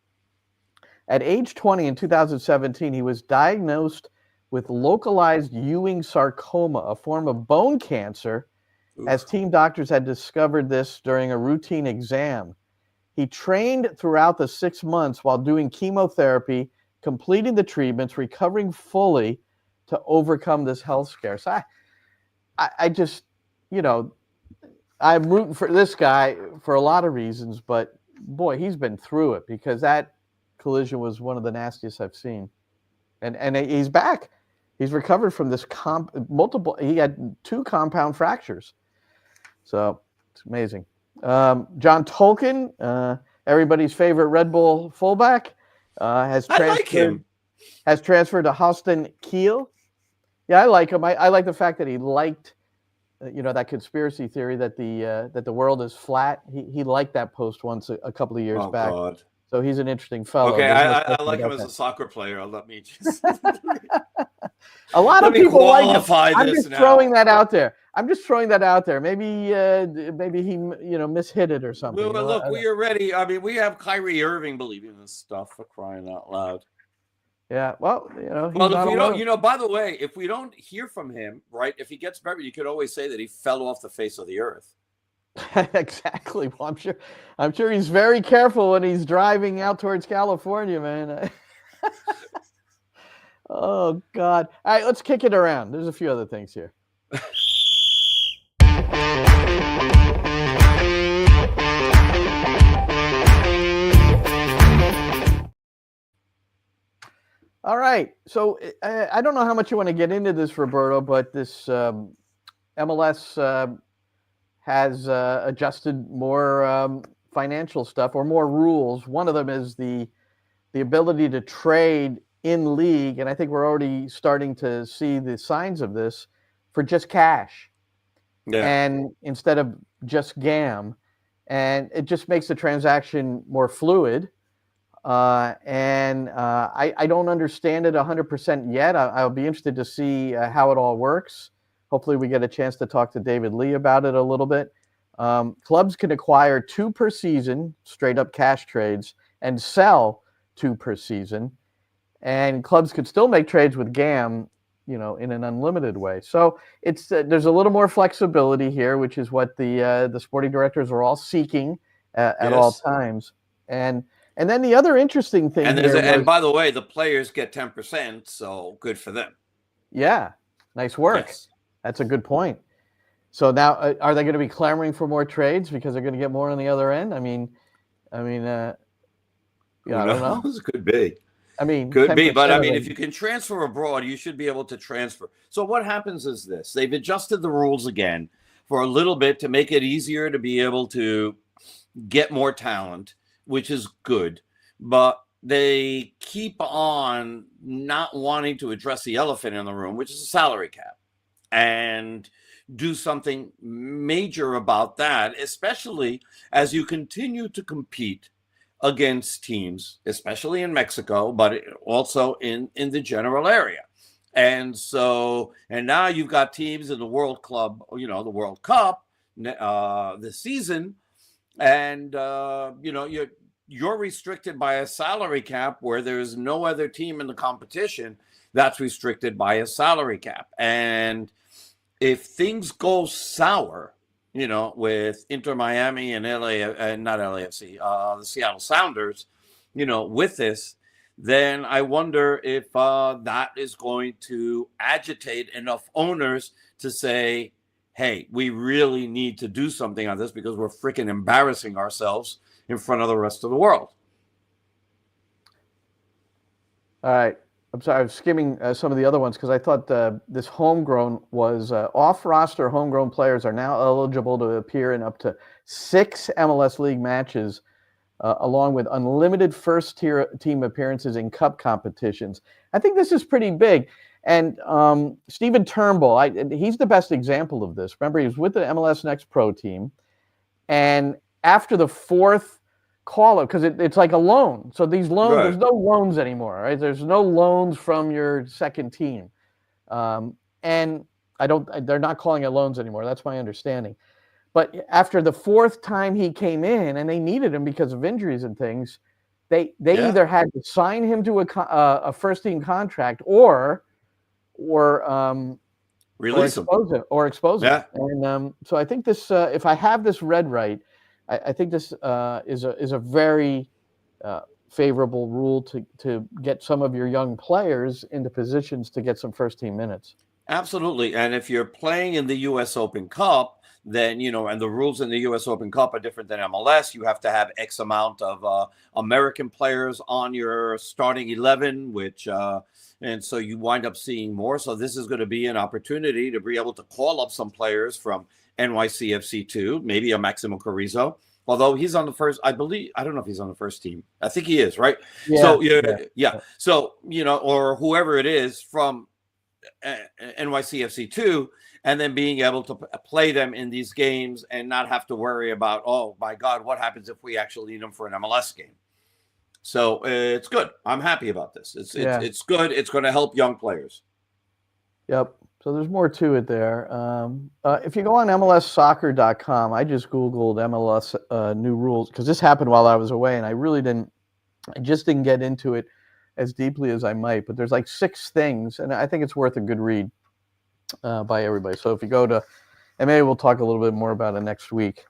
At age 20 in 2017, he was diagnosed with localized Ewing sarcoma, a form of bone cancer, as team doctors had discovered this during a routine exam. He trained throughout the 6 months while doing chemotherapy, completing the treatments, recovering fully to overcome this health scare. So I just, I'm rooting for this guy for a lot of reasons, but boy, he's been through it because that collision was one of the nastiest I've seen. And he's back. He's recovered from this he had 2 compound fractures. So it's amazing. John Tolkien, everybody's favorite Red Bull fullback, has transferred to Holstein Kiel. Yeah, I like him. I like the fact that he liked, that conspiracy theory that the world is flat. He liked that post once a couple of years back. God. So he's an interesting fellow. Okay, I like him as a soccer player. Let me just. A lot of people like him. I'm just throwing that out there. Maybe he mishit it or something. Well, look, we are ready. I mean, we have Kyrie Irving believing this stuff, for crying out loud. Yeah, well, if we don't, by the way, if we don't hear from him, right? If he gets better, you could always say that he fell off the face of the earth. Exactly. Well, I'm sure he's very careful when he's driving out towards California, man. Oh God! All right, let's kick it around. There's a few other things here. All right. So I don't know how much you want to get into this, Roberto, but this MLS has adjusted more financial stuff or more rules. One of them is the ability to trade in league, and I think we're already starting to see the signs of this, for just cash. Yeah. And instead of just GAM, and it just makes the transaction more fluid. I don't understand it 100% yet. I'll be interested to see how it all works. Hopefully we get a chance to talk to David Lee about it a little bit. Clubs can acquire 2 per season, straight up cash trades, and sell 2 per season. And clubs could still make trades with GAM, in an unlimited way. So it's there's a little more flexibility here, which is what the sporting directors are all seeking at all times. And then the other interesting thing and by the way, the players get 10%, so good for them. Yeah, nice work. Yes. That's a good point. So now, are they going to be clamoring for more trades because they're going to get more on the other end? I don't know. It could be. I mean, Could be, 10% but I of mean, them- if you can transfer abroad, you should be able to transfer. So what happens is this: they've adjusted the rules again for a little bit to make it easier to be able to get more talent, which is good. But they keep on not wanting to address the elephant in the room, which is a salary cap, and do something major about that, especially as you continue to compete against teams, especially in Mexico, but also in the general area. And so, and now you've got teams in the World Club, you know, the World Cup this season, and you know, you're restricted by a salary cap where there's no other team in the competition that's restricted by a salary cap. And if things go sour, you know, with Inter Miami and not LAFC, the Seattle Sounders, you know, with this, then I wonder if that is going to agitate enough owners to say, hey, we really need to do something on this because we're freaking embarrassing ourselves in front of the rest of the world. All right. I'm sorry, I was skimming some of the other ones because I thought this homegrown was off-roster homegrown players are now eligible to appear in up to 6 MLS League matches, along with unlimited first-tier team appearances in cup competitions. I think this is pretty big. And Stephen Turnbull, he's the best example of this. Remember, he was with the MLS Next Pro team, and after the 4th call-up, because it's like a loan. So these loans, There's no loans anymore, right? There's no loans from your second team. And they're not calling it loans anymore. That's my understanding. But after the 4th time he came in, and they needed him because of injuries and things, they either had to sign him to a first-team contract or Release him. Expose him. And so I think this, if I have this read right, I think this is a very favorable rule to get some of your young players into positions to get some first team minutes. Absolutely. And if you're playing in the U.S. Open Cup, then, you know, and the rules in the U.S. Open Cup are different than MLS. You have to have X amount of American players on your starting 11, which and so you wind up seeing more. So this is going to be an opportunity to be able to call up some players from NYCFC too, maybe a Máximo Carrizo, although he's on the first, I believe, I don't know if he's on the first team. I think he is, right? Yeah, so yeah. So, you know, or whoever it is from NYCFC too, and then being able to play them in these games and not have to worry about, oh my God, what happens if we actually need them for an MLS game? So it's good. I'm happy about this. It's good. It's going to help young players. Yep. So there's more to it there. If you go on MLSsoccer.com, I just Googled MLS new rules because this happened while I was away, and I just didn't get into it as deeply as I might. But there's like 6 things, and I think it's worth a good read by everybody. So if you go to, and maybe we'll talk a little bit more about it next week.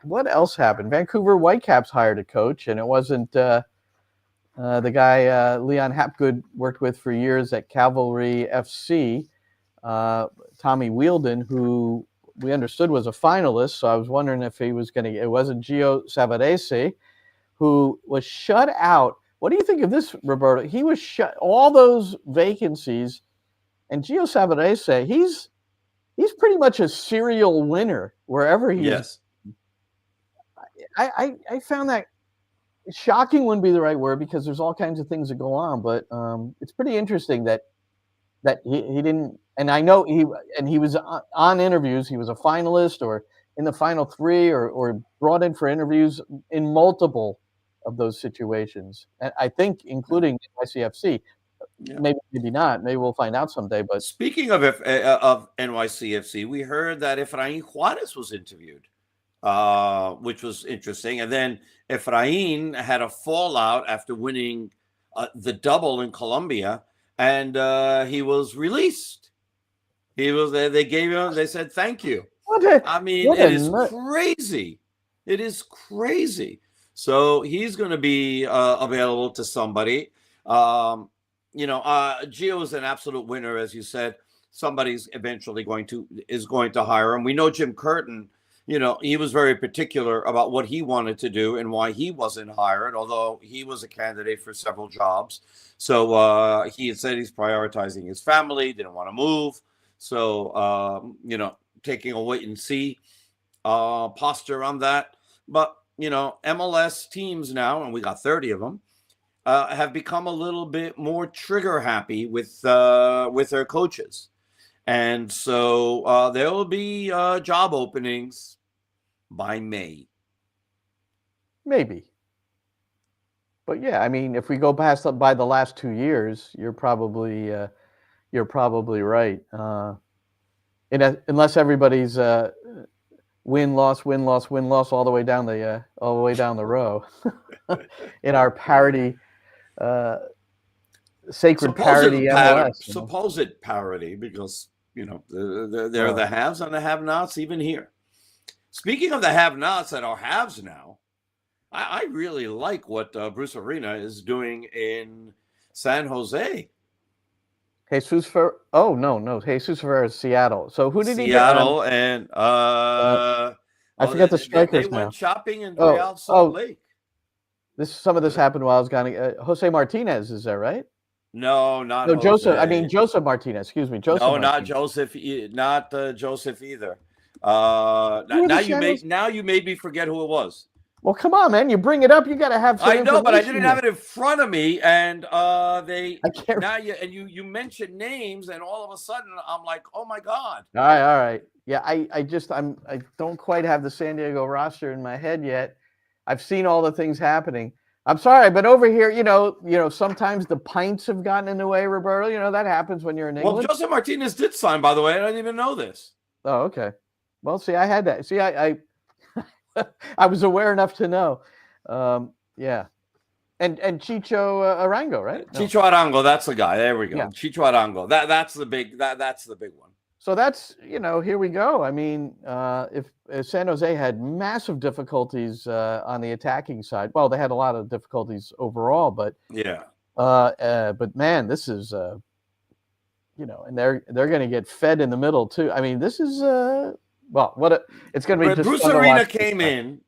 What else happened? Vancouver Whitecaps hired a coach, and it wasn't the guy Leon Hapgood worked with for years at Cavalry FC, Tommy Wheeldon, who we understood was a finalist. So I was wondering if he was going to. It wasn't Gio Savarese, who was shut out. What do you think of this, Roberto? He was shut all those vacancies, and Gio Savarese, he's pretty much a serial winner wherever he is. I found that shocking wouldn't be the right word because there's all kinds of things that go on, but it's pretty interesting that he didn't. And I know he was on interviews. He was a finalist or in the final 3 or brought in for interviews in multiple of those situations. And I think including ICFC. Yeah. Maybe not. Maybe we'll find out someday. But speaking of NYCFC, we heard that Efrain Juarez was interviewed, which was interesting. And then Efrain had a fallout after winning the double in Colombia, and he was released. They gave him. They said thank you. It is crazy. It is crazy. So he's going to be available to somebody. Gio is an absolute winner, as you said. Somebody's eventually going to hire him. We know Jim Curtin, he was very particular about what he wanted to do and why he wasn't hired, although he was a candidate for several jobs. So he had said he's prioritizing his family, didn't want to move. So, taking a wait and see posture on that. But, MLS teams now, and we got 30 of them, have become a little bit more trigger happy with their coaches. And so there will be job openings by May. Maybe. But yeah, I mean, if we go by the last 2 years, you're probably right. Unless everybody's win loss all the way down the row in our parity, sacred parity MLS. Supposed parity, because there are the haves and the have-nots even here. Speaking of the have-nots that are haves now, I really like what Bruce Arena is doing in San Jose. Jesus Ferreira is Seattle. So who did he get? Seattle and I forget the strikers they now. went shopping in Real Salt Lake. Some of this happened while I was gone. Jose Martinez, is that right? No, not no, Jose. Joseph. I mean Joseph Martinez. Excuse me, Joseph. No, Martinez. not Joseph. Not Joseph either. Now you made me forget who it was. Well, come on, man! You bring it up, you got to have some. I know, but I didn't have it in front of me, and you mentioned names, and all of a sudden I'm like, oh my god! All right. Yeah, I don't quite have the San Diego roster in my head yet. I've seen all the things happening. I'm sorry, but over here, sometimes the pints have gotten in the way, Roberto. That happens when you're in England. Well, Jose Martinez did sign, by the way. I didn't even know this. Oh, okay. Well, see, I had that. See, I I was aware enough to know. Yeah. And Chicho Arango, right? No. Chicho Arango, that's the guy. There we go. Yeah. Chicho Arango. That's the big one. So that's, here we go. I mean, if San Jose had massive difficulties on the attacking side, well, they had a lot of difficulties overall, but yeah. But man, this is and they're going to get fed in the middle too. I mean, this is it's going to be. Bruce Arena came in,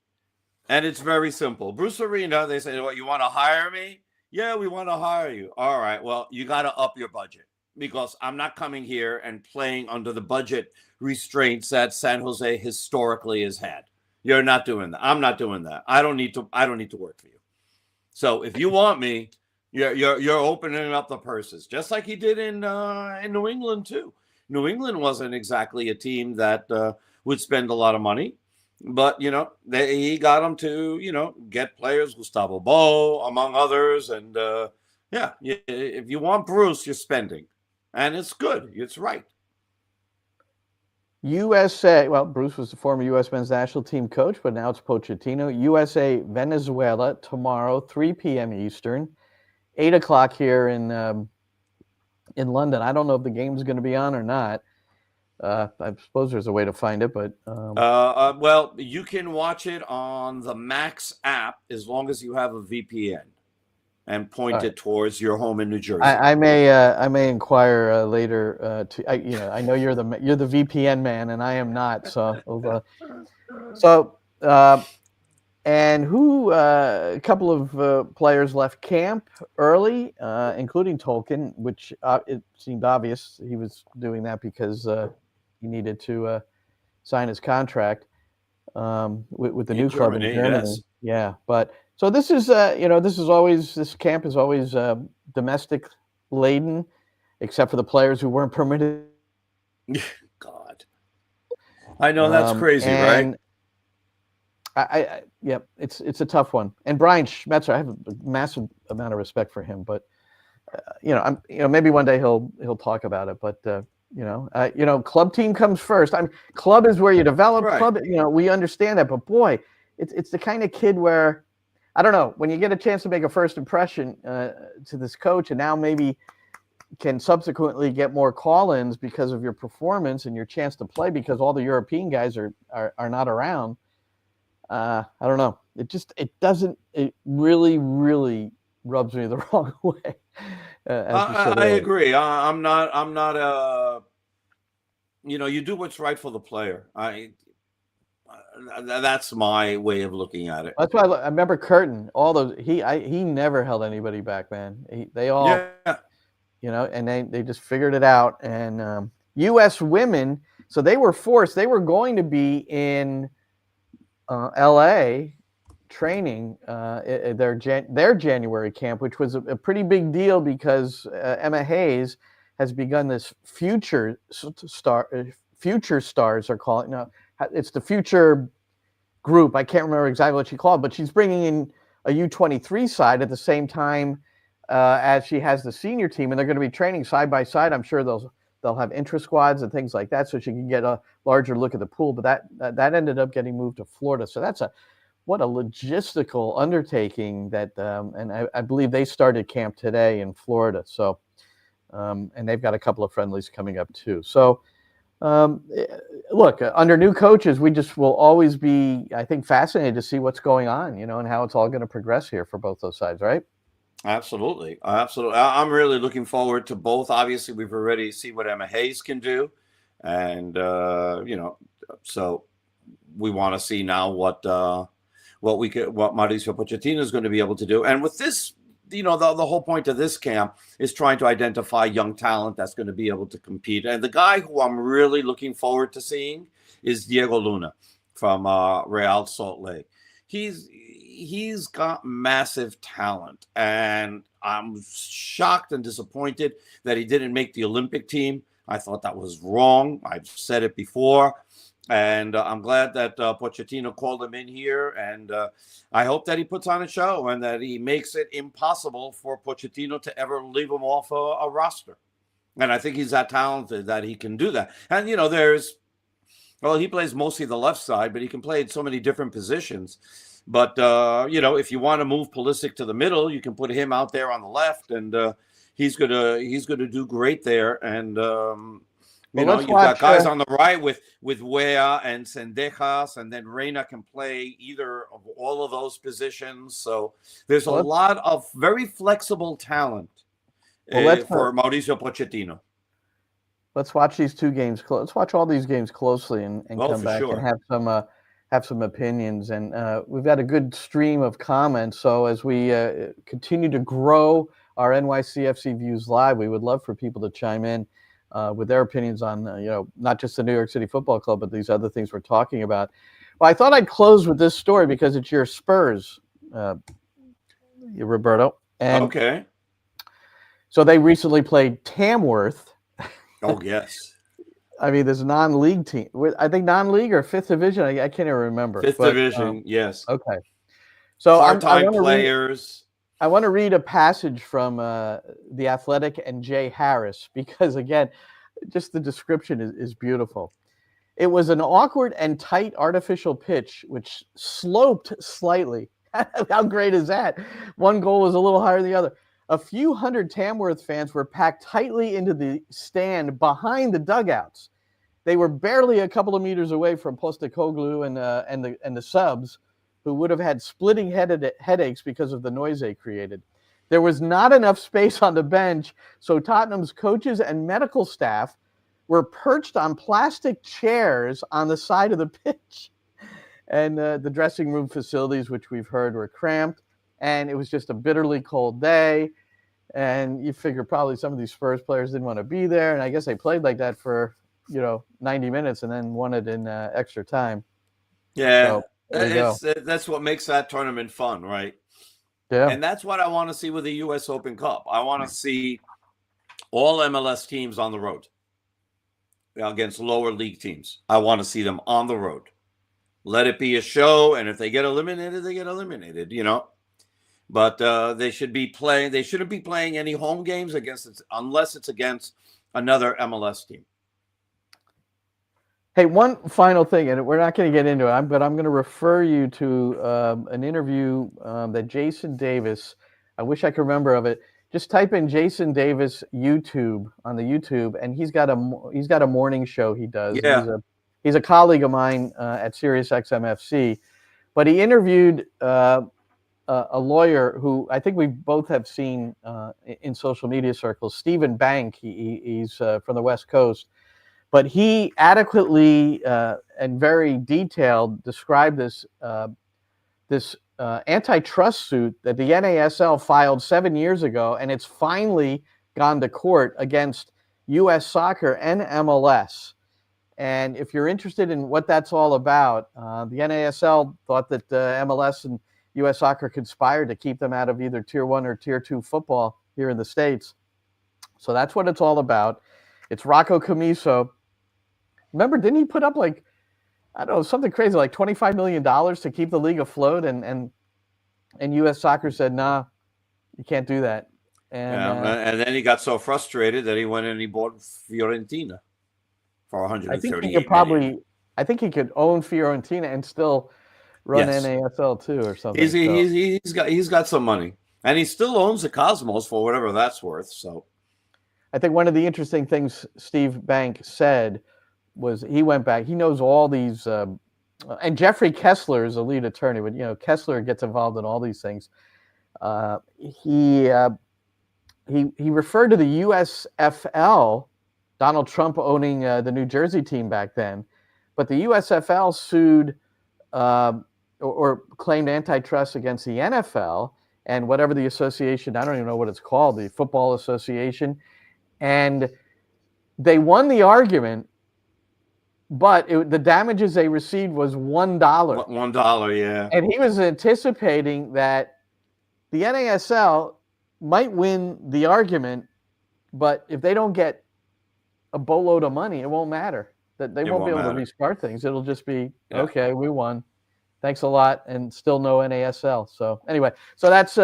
and it's very simple. Bruce Arena, they said, "What, you want to hire me? Yeah, we want to hire you. All right, well, you got to up your budget, because I'm not coming here and playing under the budget restraints that San Jose historically has had. You're not doing that. I'm not doing that. I don't need to work for you. So if you want me, you're opening up the purses, just like he did in New England too. New England wasn't exactly a team that would spend a lot of money, but he got them to get players, Gustavo Bo among others, and if you want Bruce, you're spending, and it's good. It's right. USA, well, Bruce was the former U.S. men's national team coach, but now it's Pochettino. USA, Venezuela, tomorrow, 3 p.m. Eastern, 8 o'clock here in London. I don't know if the game's going to be on or not. I suppose there's a way to find it, but... well, you can watch it on the Max app as long as you have a VPN and point it towards your home in New Jersey. I may inquire later. I know you're the VPN man, and I am not. So, and a couple of players left camp early, including Tolkien, which it seemed obvious he was doing that because he needed to sign his contract with the new club in Germany. Yes. Yeah, but. So this camp is always domestic laden, except for the players who weren't permitted. God, I know that's crazy, right? It's a tough one. And Brian Schmetzer, I have a massive amount of respect for him, but maybe one day he'll talk about it. But club team comes first. Club is where you develop. Right. Club, we understand that, but boy, it's the kind of kid where. I don't know, when you get a chance to make a first impression to this coach and now maybe can subsequently get more call-ins because of your performance and your chance to play because all the European guys are not around. I don't know. It really, really rubs me the wrong way. I agree. I'm not you do what's right for the player. That's my way of looking at it. That's why I remember Curtin. All those he never held anybody back, man. They all, Yeah. and they just figured it out. And U.S. women, so they were forced. They were going to be in L.A. training their January camp, which was a pretty big deal because Emma Hayes has begun this future stars are calling. No, it's the future group. I can't remember exactly what she called, but she's bringing in a U23 side at the same time as she has the senior team, and they're going to be training side by side. I'm sure they'll have intra squads and things like that, so she can get a larger look at the pool. But that ended up getting moved to Florida. So what a logistical undertaking that, and I believe they started camp today in Florida. So, and they've got a couple of friendlies coming up too. So, look, under new coaches, we just will always be, I think, fascinated to see what's going on, and how it's all going to progress here for both those sides, right? Absolutely. I'm really looking forward to both. Obviously, we've already seen what Emma Hayes can do, and so we want to see now what Mauricio Pochettino is going to be able to do. And with this, the whole point of this camp is trying to identify young talent that's going to be able to compete. And the guy who I'm really looking forward to seeing is Diego Luna from Real Salt Lake. He's got massive talent, and I'm shocked and disappointed that he didn't make the Olympic team. I thought that was wrong. I've said it before. And I'm glad that Pochettino called him in here. And I hope that he puts on a show and that he makes it impossible for Pochettino to ever leave him off a roster. And I think he's that talented that he can do that. And, he plays mostly the left side, but he can play in so many different positions. But, if you want to move Pulisic to the middle, you can put him out there on the left, and he's gonna do great there. And you've got guys on the right with Wea and Sendejas, and then Reina can play either of all of those positions. So there's a lot of very flexible talent for Mauricio Pochettino. Let's watch these two games. Let's watch all these games closely and come back and have some opinions. And we've got a good stream of comments. So as we continue to grow our NYCFC Views Live, we would love for people to chime in with their opinions on, not just the New York City Football Club, but these other things we're talking about. Well, I thought I'd close with this story because it's your Spurs, Roberto. And okay. So they recently played Tamworth. Oh, yes. I mean, this non-league team. I think non-league or fifth division. I can't even remember. Fifth division, yes. Okay. So part-time players. I want to read a passage from The Athletic and Jay Harris because, again, just the description is beautiful. It was an awkward and tight artificial pitch which sloped slightly. How great is that? One goal was a little higher than the other. A few hundred Tamworth fans were packed tightly into the stand behind the dugouts. They were barely a couple of meters away from Postecoglou and the subs, who would have had splitting headaches because of the noise they created. There was not enough space on the bench, so Tottenham's coaches and medical staff were perched on plastic chairs on the side of the pitch. And the dressing room facilities, which we've heard, were cramped. And it was just a bitterly cold day. And you figure probably some of these Spurs players didn't want to be there. And I guess they played like that for, 90 minutes and then won it in extra time. Yeah, so, that's what makes that tournament fun, right? Yeah. And that's what I want to see with the U.S. Open Cup. I want to see all MLS teams on the road against lower league teams. I want to see them on the road. Let it be a show. And if they get eliminated, they get eliminated, But they should be playing. They shouldn't be playing any home games unless it's against another MLS team. Hey, one final thing, and we're not going to get into it, but I'm going to refer you to an interview that Jason Davis. I wish I could remember of it. Just type in Jason Davis YouTube on the YouTube, and he's got a morning show he does. Yeah. He's a colleague of mine at SiriusXM-FC, but he interviewed a lawyer who I think we both have seen in social media circles, Stephen Bank. He's from the West Coast. But he adequately and very detailed described this antitrust suit that the NASL filed 7 years ago, and it's finally gone to court against U.S. Soccer and MLS. And if you're interested in what that's all about, the NASL thought that MLS and U.S. Soccer conspired to keep them out of either Tier 1 or Tier 2 football here in the States. So that's what it's all about. It's Rocco Commisso. Remember, didn't he put up like, I don't know, something crazy like $25 million to keep the league afloat? And U.S. Soccer said, nah, you can't do that. And then he got so frustrated that he went and he bought Fiorentina for 138 million. I think he could own Fiorentina and still run NASL too or something. He's got some money. And he still owns the Cosmos for whatever that's worth. So I think one of the interesting things Steve Bank said was he went back. He knows all these, and Jeffrey Kessler is a lead attorney, but Kessler gets involved in all these things. He referred to the USFL, Donald Trump owning the New Jersey team back then, but the USFL sued or claimed antitrust against the NFL and whatever the association, I don't even know what it's called, the Football Association, and they won the argument. But the damages they received was $1. $1, yeah. And he was anticipating that the NASL might win the argument, but if they don't get a boatload of money, it won't matter. That they won't be able to restart things. It'll just be, okay, we won. Thanks a lot, and still no NASL. So anyway, so that's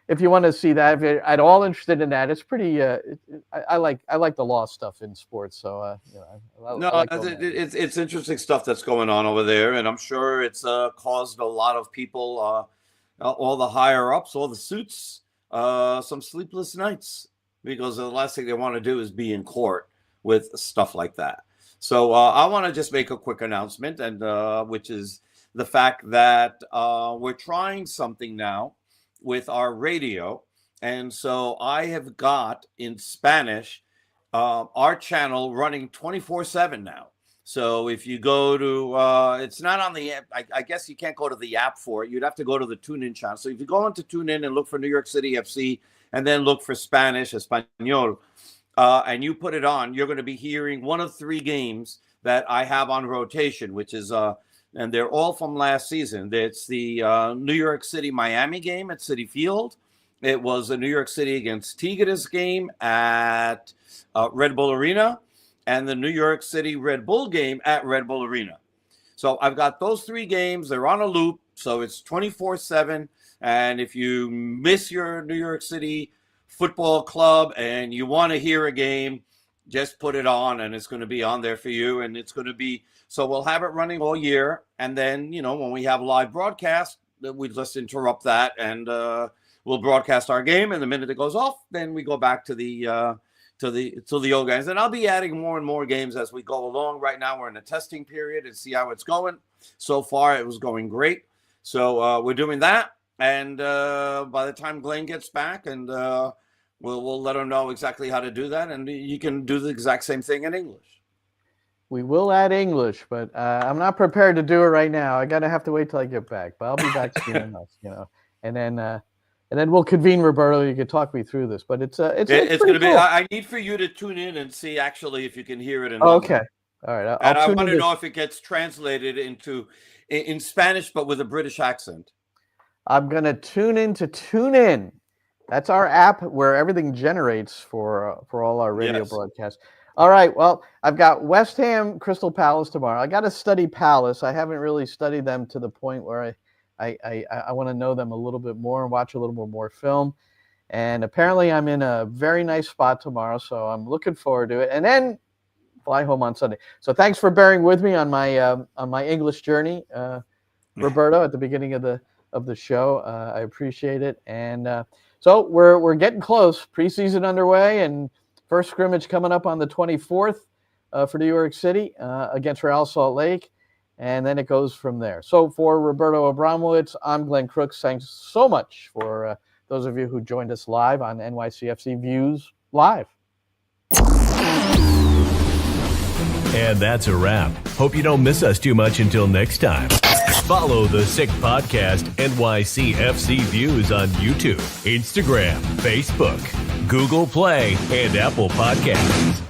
if you want to see that, if you're at all interested in that, it's pretty. I like the law stuff in sports. So it's interesting stuff that's going on over there, and I'm sure it's caused a lot of people, all the higher ups, all the suits, some sleepless nights, because the last thing they want to do is be in court with stuff like that. So I want to just make a quick announcement, and which is the fact that we're trying something now with our radio. And so I have got in Spanish our channel running 24/7 now. So if you go to, it's not on the app. I guess you can't go to the app for it. You'd have to go to the TuneIn channel. So if you go into TuneIn and look for New York City FC and then look for Spanish, Español, and you put it on, you're going to be hearing one of 3 games that I have on rotation, which is and they're all from last season. It's the New York City Miami game at Citi Field. It was the New York City against Tigres game at Red Bull Arena, and the New York City Red Bull game at Red Bull Arena. So I've got those 3 games. They're on a loop, so it's 24/7. And if you miss your New York City football club and you want to hear a game, just put it on, and it's going to be on there for you. And it's going to be, so we'll have it running all year. And then, when we have live broadcast, we just interrupt that, and we'll broadcast our game. And the minute it goes off, then we go back to the old guys. And I'll be adding more and more games as we go along. Right now, we're in a testing period and see how it's going. So far, it was going great. So we're doing that. And by the time Glenn gets back, and we'll let him know exactly how to do that. And you can do the exact same thing in English. We will add English, but I'm not prepared to do it right now. I have to wait till I get back. But I'll be back soon enough, And then we'll convene, Roberto. You can talk me through this, but it's going to be. I need for you to tune in and see actually if you can hear it. Okay, all right. And I want to know if it gets translated in Spanish, but with a British accent. I'm going to tune in to TuneIn. That's our app where everything generates for all our radio broadcasts. All right. Well, I've got West Ham, Crystal Palace tomorrow. I got to study Palace. I haven't really studied them to the point where I want to know them a little bit more and watch a little more film. And apparently I'm in a very nice spot tomorrow, so I'm looking forward to it. And then fly home on Sunday. So thanks for bearing with me on my English journey, Roberto, at the beginning of the show. I appreciate it. And so we're getting close. Preseason underway, and first scrimmage coming up on the 24th for New York City against Real Salt Lake. And then it goes from there. So for Roberto Abramowitz, I'm Glenn Crooks. Thanks so much for those of you who joined us live on NYCFC Views Live. And that's a wrap. Hope you don't miss us too much until next time. Follow the Sick Podcast NYCFC Views on YouTube, Instagram, Facebook, Google Play, and Apple Podcasts.